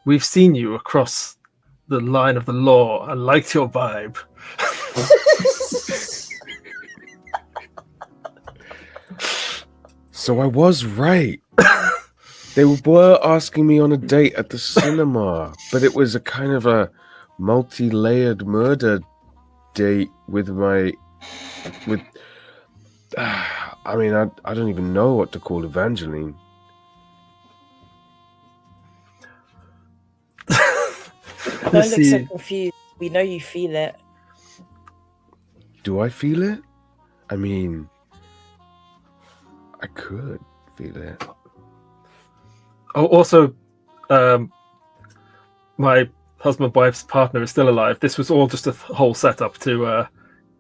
We've seen you across the line of the law and liked your vibe. So I was right. They were asking me on a date at the cinema, but it was a kind of a multi-layered murder date with I don't even know what to call Evangeline. Don't look so confused. We know you feel it. Do I feel it? I mean, I could feel it. Oh, also, my husband-wife's partner is still alive. This was all just a whole setup to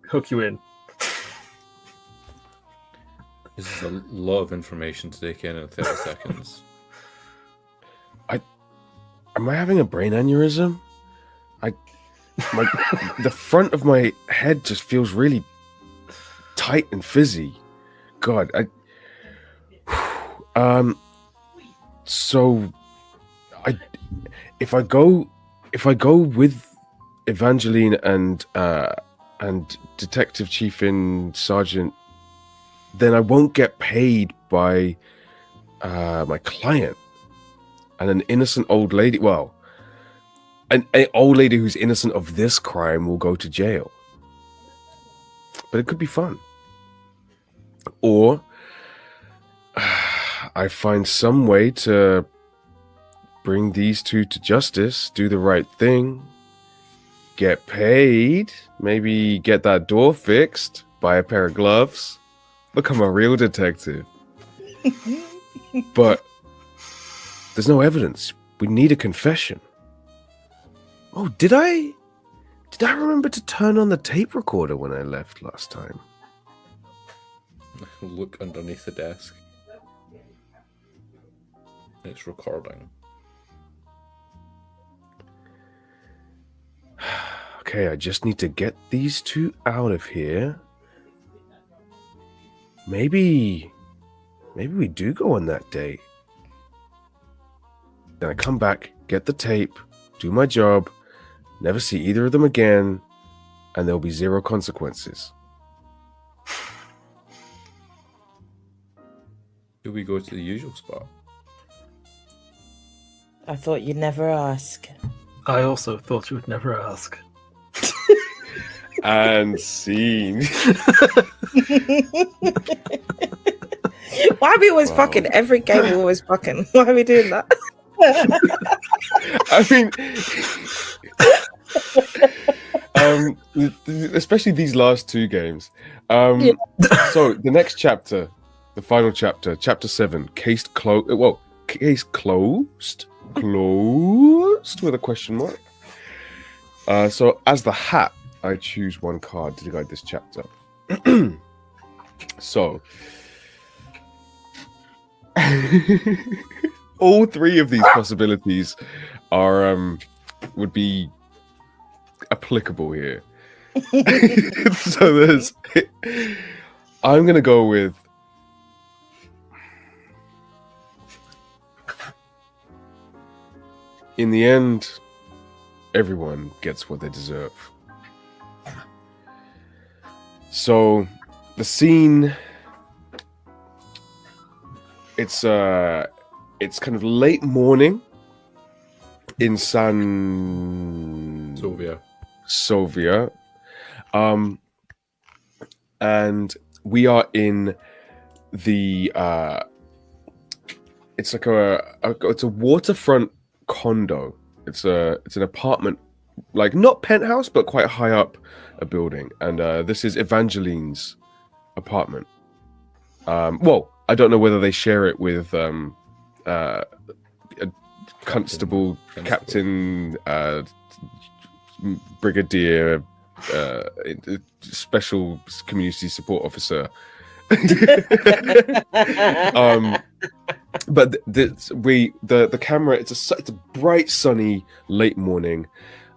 hook you in. This is a lot of information to take in 30 seconds. Am I having a brain aneurysm? The front of my head just feels really tight and fizzy. God, So, if I go with Evangeline and Detective Chief in Sergeant, then I won't get paid by my client, and an innocent old lady. Well, an old lady who's innocent of this crime will go to jail. But it could be fun, or I find some way to bring these two to justice, do the right thing, get paid, maybe get that door fixed, buy a pair of gloves, become a real detective. But there's no evidence. We need a confession. Oh, did I remember to turn on the tape recorder when I left last time? Look underneath the desk. It's recording. Okay, I just need to get these two out of here. Maybe we do go on that date. Then I come back, get the tape, do my job, never see either of them again, and there'll be zero consequences. Do we go to the usual spot? I thought you'd never ask. I also thought you would never ask. And scene. Why are we always fucking? Every game we're always fucking. Why are we doing that? I mean, especially these last two games. So the next chapter, the final chapter, chapter 7, case closed. Well, case closed with a question mark. So as the hat, I choose one card to guide this chapter. So all three of these possibilities are would be applicable here. So I'm gonna go with in the end, everyone gets what they deserve. So, the scene, it's kind of late morning in San Sovia. And we are in the it's like it's a waterfront condo. It's an apartment, like not penthouse, but quite high up a building. And this is Evangeline's apartment. Well, I don't know whether they share it with a constable, captain, brigadier, special community support officer. But the camera, it's a bright sunny late morning.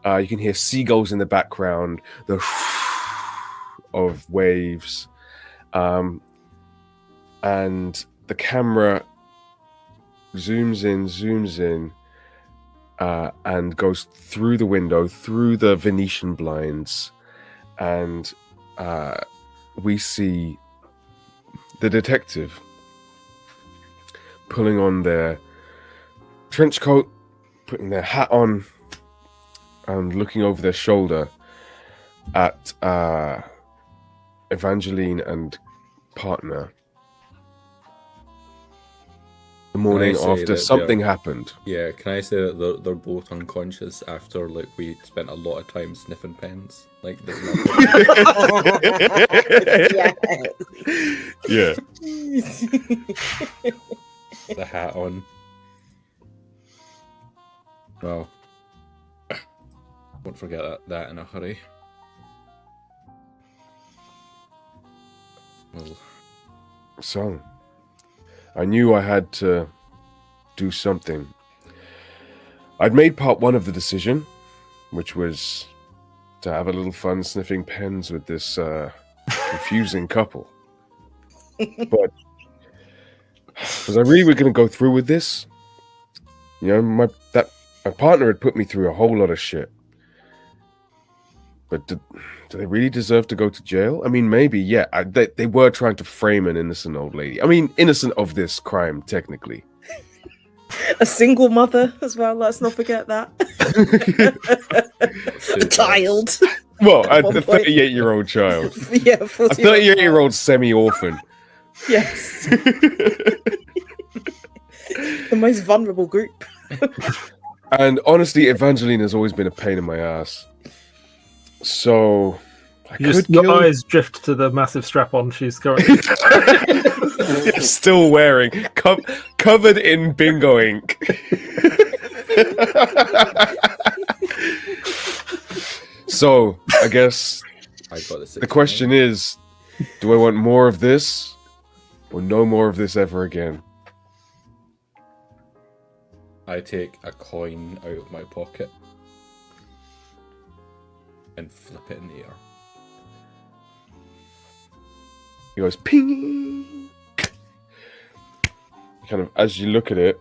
You can hear seagulls in the background, the of waves, and the camera zooms in, and goes through the window, through the Venetian blinds, and we see the detective pulling on their trench coat, putting their hat on, and looking over their shoulder at Evangeline and partner. The morning after something happened. Yeah, can I say that they're both unconscious after like we spent a lot of time sniffing pens? Like there's nothing. Yeah. The hat on. Well, won't forget that in a hurry. Well, So, I knew I had to do something. I'd made part one of the decision, which was to have a little fun sniffing pens with this confusing couple. But was I really going to go through with this? You know, my partner had put me through a whole lot of shit. But do they really deserve to go to jail? I mean, maybe, yeah. They were trying to frame an innocent old lady. I mean, innocent of this crime, technically. A single mother as well, let's not forget that. A child. Well, a 38-year-old child. Yeah, a 38-year-old semi-orphan. Yes. The most vulnerable group. And honestly, Evangeline has always been a pain in my ass. So, your eyes drift to the massive strap-on she's currently still wearing, covered in bingo ink. So, I guess the question is, do I want more of this, or no more of this ever again? I take a coin out of my pocket and flip it in the air. He goes, ping! Kind of, as you look at it,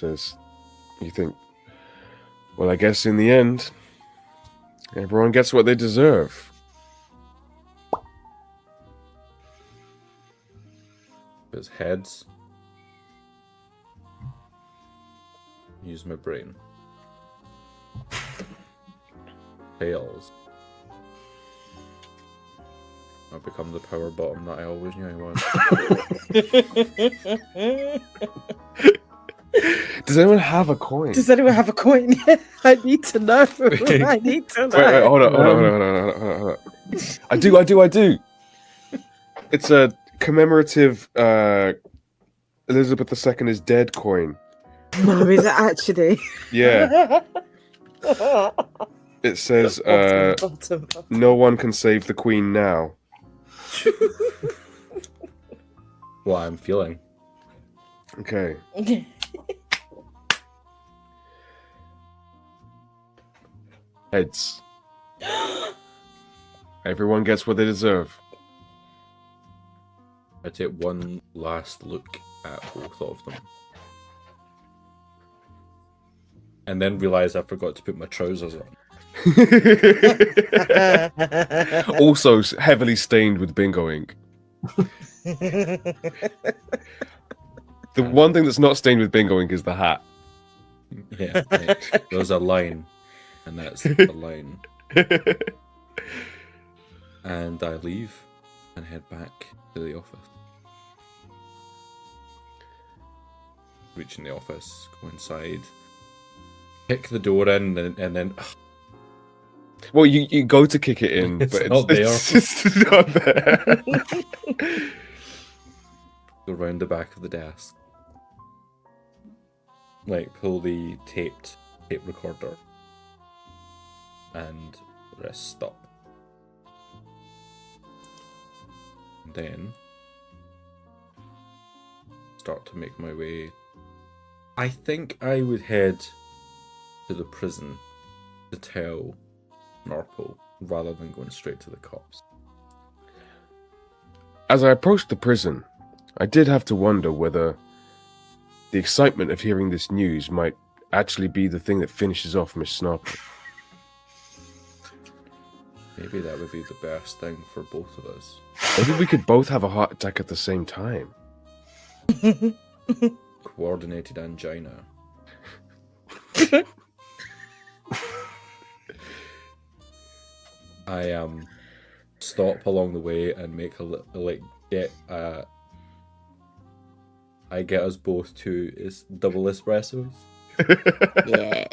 you think, well, I guess in the end, everyone gets what they deserve. It's heads. Use my brain. Tails. I've become the power bottom that I always knew I was. Does anyone have a coin? Does anyone have a coin? I need to know. I need to know. Wait, hold on. I do. It's a commemorative Elizabeth II is dead coin. No, is it actually? Yeah. It says, bottom. no one can save the Queen now. What I'm feeling. Okay. Heads. Everyone gets what they deserve. I take one last look at both of them. and then realise I forgot to put my trousers on. Also heavily stained with bingo ink. The one thing that's not stained with bingo ink is the hat. Yeah, there's a line, and that's the line. And I leave and head back to the office. Reaching the office, go inside, kick the door in, and then Well, you go to kick it in, It's but not there. it's not there. go round the back of the desk, like pull the tape recorder, and press stop. And then start to make my way. I think I would head to the prison to tell Norpo rather than going straight to the cops. As I approached the prison, I did have to wonder whether the excitement of hearing this news might actually be the thing that finishes off Miss Snarple. Maybe that would be the best thing for both of us. Maybe we could both have a heart attack at the same time. Coordinated angina. I stop along the way and make I get us both two double espressos. Yeah.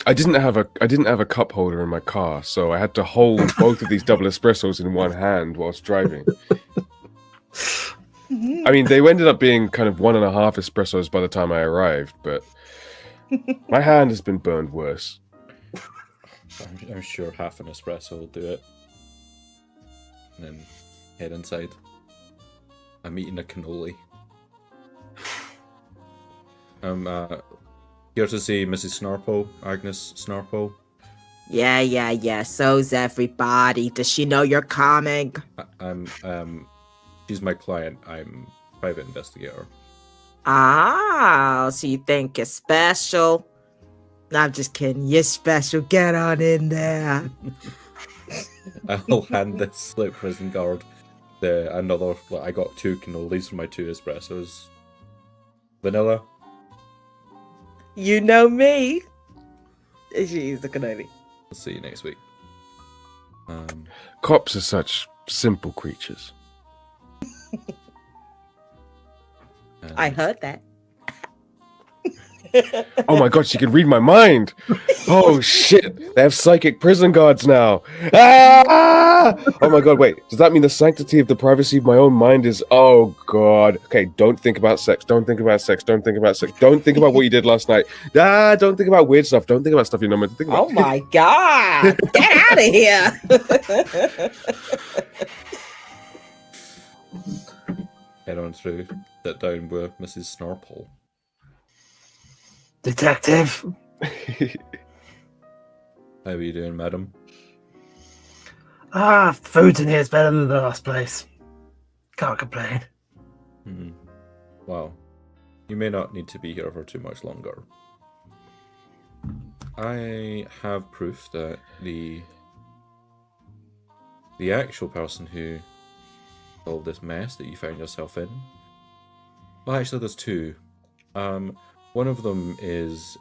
I didn't have a cup holder in my car, so I had to hold both of these double espressos in one hand whilst driving. I mean, they ended up being kind of 1.5 espressos by the time I arrived, but my hand has been burned worse. I'm sure half an espresso will do it. And then head inside. I'm eating a cannoli. Here to see Mrs. Snarpo, Agnes Snarpo. Yeah. So's everybody. Does she know you're coming? She's my client. I'm private investigator. Ah, so you think you're special? I'm just kidding. You're special. Get on in there. I'll hand this slip prison guard another. I got 2 cannolis for my 2 espressos. Vanilla. You know me. She's the cannoli. I'll see you next week. Cops are such simple creatures. I heard that. Oh my god, she can read my mind! Oh shit, they have psychic prison guards now! Ah! Oh my god, wait, does that mean the sanctity of the privacy of my own mind is... Oh god. Okay, don't think about sex, don't think about sex, don't think about sex, don't think about what you did last night. Don't think about weird stuff, don't think about stuff you're not meant to think about. Oh my god! Get out of here! Head on through. Sit down with Mrs. Snarple. Detective. How are you doing, madam? Food in here is better than the last place. Can't complain. Well, you may not need to be here for too much longer. I have proof that the actual person who solved this mess that you found yourself in. Well, actually, there's 2. One of them is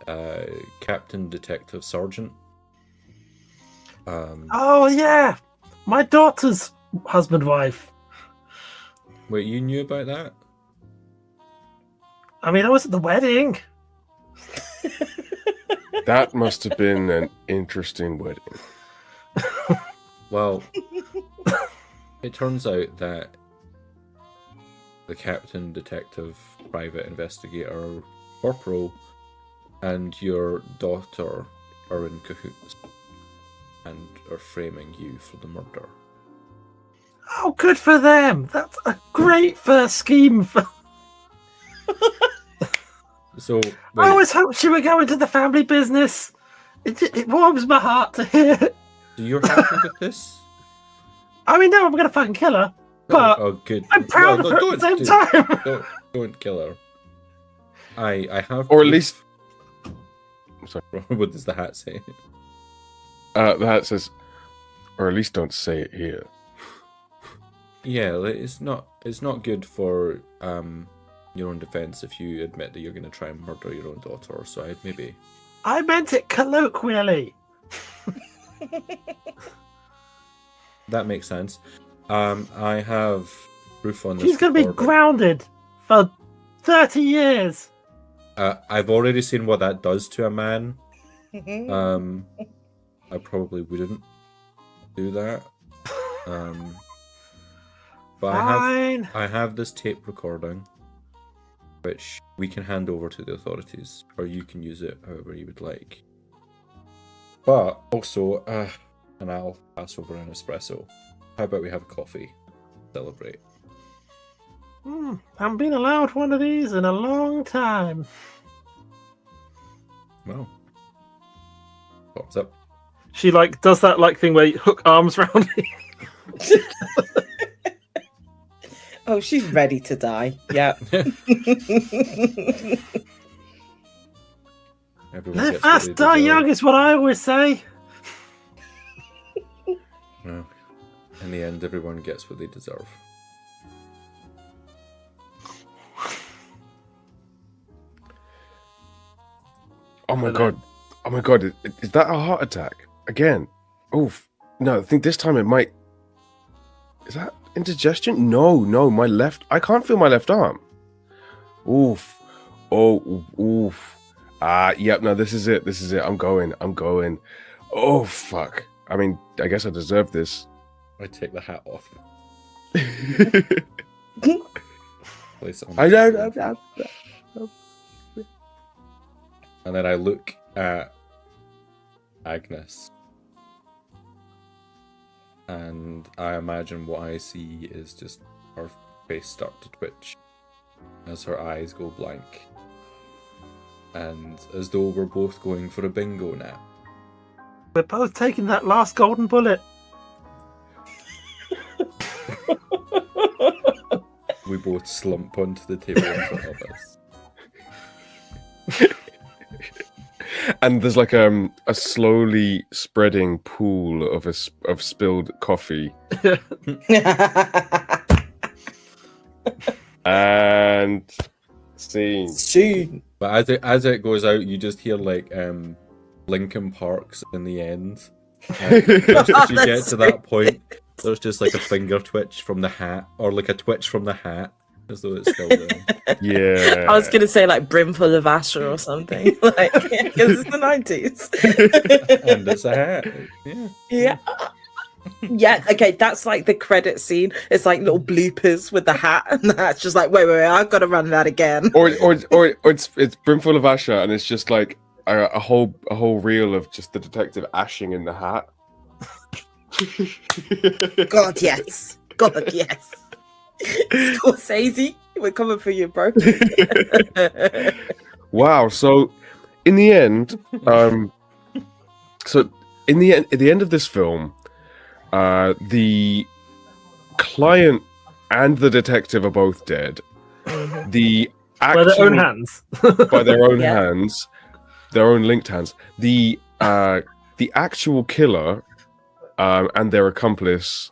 Captain Detective Sergeant. Oh yeah, my daughter's husband-wife. Wait, you knew about that? I mean, I was at the wedding. That must have been an interesting wedding. Well, it turns out that the Captain Detective Private Investigator Corporal and your daughter are in cahoots and are framing you for the murder. Oh, good for them. That's a great first scheme. So, I always hoped she would go into the family business. It warms my heart to hear. so you're happy with this? I mean, no, I'm going to fucking kill her. But oh, good. I'm proud of her at the same time. Don't kill her. I have, Or at least, sorry, what does the hat say? the hat says, or at least don't say it here. Yeah, like, it's not good for your own defense if you admit that you're going to try and murder your own daughter. So I'd maybe. I meant it colloquially. That makes sense. I have proof on this. She's going to be recording. grounded for 30 years. I've already seen what that does to a man. Mhm. I probably wouldn't do that. But Fine. I have this tape recording, which we can hand over to the authorities, or you can use it however you would like. But also, and I'll pass over an espresso. How about we have a coffee? Celebrate. Haven't been allowed one of these in a long time. Well, pops up. She like does that like thing where you hook arms around me. Oh, she's ready to die. Yeah. Everyone Live gets what fast, they die deserve. young is what I always say. Well, in the end, everyone gets what they deserve. Oh my god! Oh my god! Is that a heart attack again? Oof! No, I think this time it might. Is that indigestion? No, my left. I can't feel my left arm. Oof! Oh, oof! Yep. No, this is it. I'm going. Oh fuck! I mean, I guess I deserve this. I take the hat off. Place it on I the don't. table. And then I look at Agnes. And I imagine what I see is just her face start to twitch as her eyes go blank. And as though we're both going for a bingo now. We're both taking that last golden bullet. We both slump onto the table in front of us. And there's like a slowly spreading pool of spilled coffee. And scene. Soon. But as it goes out, you just hear like Linkin Park's in the end. Just as you get to that point, there's just like a finger twitch from the hat, or like a twitch from the hat, as though it's still there. Yeah. I was gonna say like brimful of Asher or something, like because it's the 90s. And it's a hat. Yeah. Yeah. Yeah, okay, that's like the credit scene. It's like little bloopers with the hat, and the hat's just like, wait, I've got to run that again. Or it's brimful of Asher, and it's just like a whole reel of just the detective ashing in the hat. God, yes. God, yes. Scorsese, we're coming for you, bro. Wow. So, in the end, at the end of this film, the client and the detective are both dead. The By their own hands. by their own Yeah. hands, their own linked hands. The actual killer and their accomplice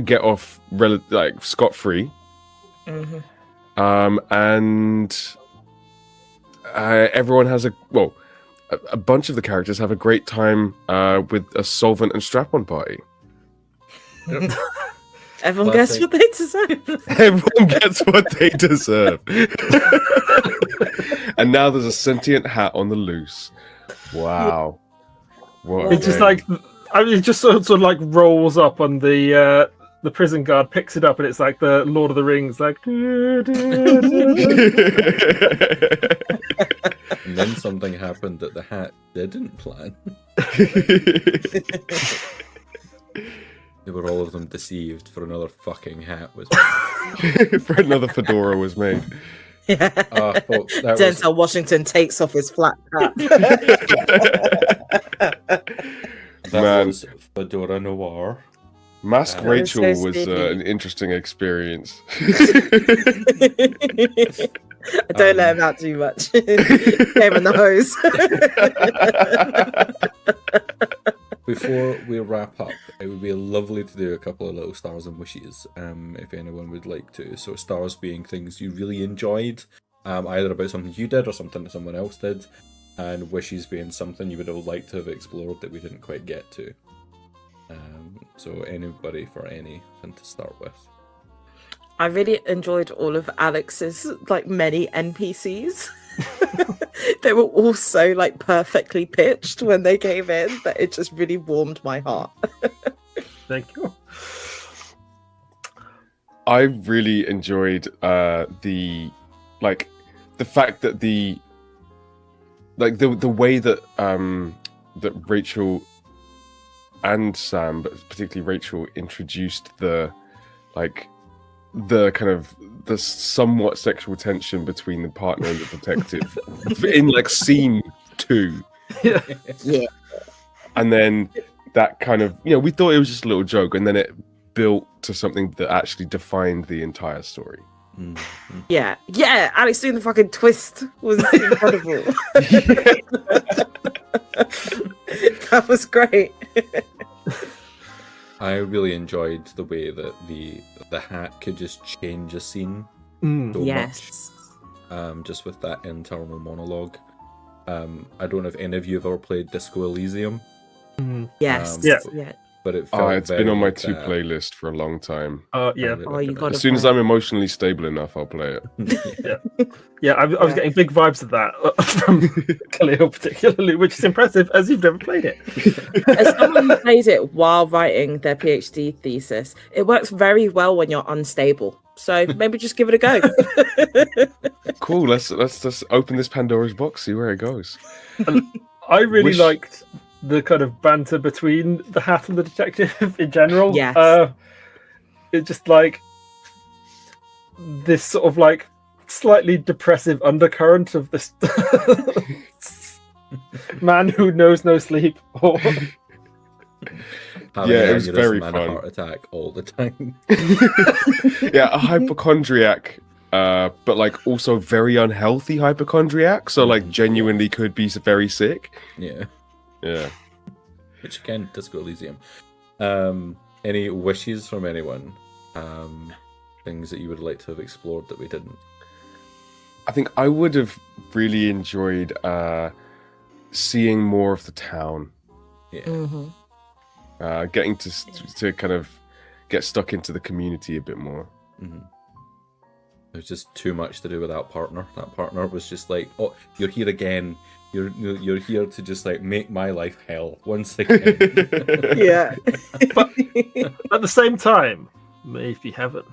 get off scot-free. Mhm. And everyone has a bunch of the characters have a great time with a solvent and strap-on party. Everyone gets what they deserve. Everyone gets what they deserve. And now there's a sentient hat on the loose. Wow. What a It's just game. like, I mean, it just sort of like rolls up on the prison guard picks it up, and it's like the Lord of the Rings, like. And then something happened that the hat didn't plan. They were all of them deceived for another fucking hat was For another fedora was made. Yeah. folks, that was Denzel Washington takes off his flat cap. that Man. was Fedora Noir. Mask That Rachel was so was silly. an interesting experience. I don't let him out too much. Came in the hose. Before we wrap up, it would be lovely to do a couple of little stars and wishes, if anyone would like to. So stars being things you really enjoyed, either about something you did or something that someone else did, and wishes being something you would have liked to have explored that we didn't quite get to. So anybody for anything to start with. I really enjoyed all of Alex's many NPCs. They were all so perfectly pitched when they came in that it just really warmed my heart. Thank you. I really enjoyed the fact that the way that that Rachel and Sam, but particularly Rachel, introduced the kind of the somewhat sexual tension between the partner and the detective in scene 2. Yeah. Yeah. And then that kind of, we thought it was just a little joke, and then it built to something that actually defined the entire story. Mm-hmm. Yeah. Alex doing the fucking twist was incredible. That was great. I really enjoyed the way that the hat could just change a scene so Yes. much, just with that internal monologue. I don't know if any of you have ever played Disco Elysium, Yes. Yeah. but it felt It's been on my like to that. playlist for a long time. Yeah. Really Oh, you recommend got it. As soon as I'm emotionally stable enough, I'll play it. Yeah, I was getting big vibes of that from Khalil particularly, which is impressive as you've never played it. As someone who played it while writing their PhD thesis, it works very well when you're unstable. So maybe just give it a go. Cool. Let's just open this Pandora's box, see where it goes. I really Wish- liked the kind of banter between the hat and the detective in general. Yes. It's just this sort of slightly depressive undercurrent of this man who knows no sleep. Or Having Yeah, an it was aneurysm very and fun. a heart attack all the time. Yeah, a hypochondriac, but also very unhealthy hypochondriac. So genuinely could be very sick. Yeah. Yeah. Which again, Disco Elysium. Any wishes from anyone? Things that you would like to have explored that we didn't? I think I would have really enjoyed seeing more of the town. Yeah. Mm-hmm. Getting to kind of get stuck into the community a bit more. Mm-hmm. There's just too much to do with that partner. That partner was just like, oh, you're here again. You're here to just make my life hell once again. Yeah. but at the same time, maybe heaven.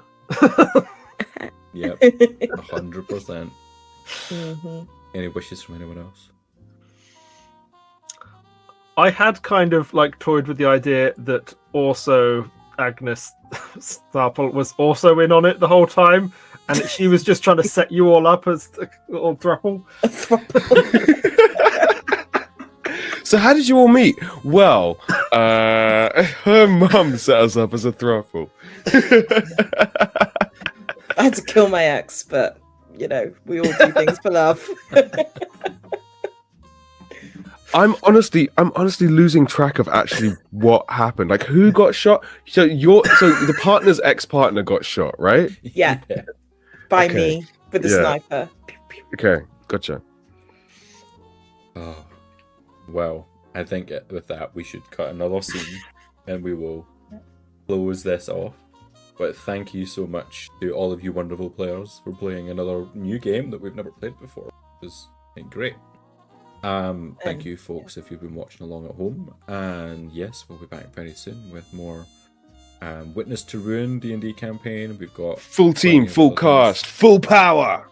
Yep, 100%. Mm-hmm. Any wishes from anyone else? I had kind of toyed with the idea that also Agnes Starple was also in on it the whole time, and that she was just trying to set you all up as a little throuple. So how did you all meet? Well, her mum set us up as a throuple. I had to kill my ex, but we all do things for love. I'm honestly losing track of actually what happened. Who got shot? So the partner's ex-partner got shot, right? Yeah. By Okay. me with a Yeah. sniper. Okay, gotcha. Oh, well, I think with that we should cut another scene and we will close this off. But thank you so much to all of you wonderful players for playing another new game that we've never played before. It was great. Thank you, folks, if you've been watching along at home. And yes, we'll be back very soon with more Witness to Ruin D&D campaign. We've got Full team, plenty of full other cast, things. full power.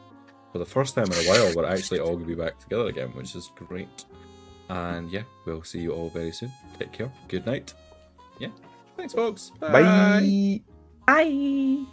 For the first time in a while, we're actually all going to be back together again, which is great. And yeah, we'll see you all very soon. Take care. Good night. Yeah. Thanks, folks. Bye. Bye.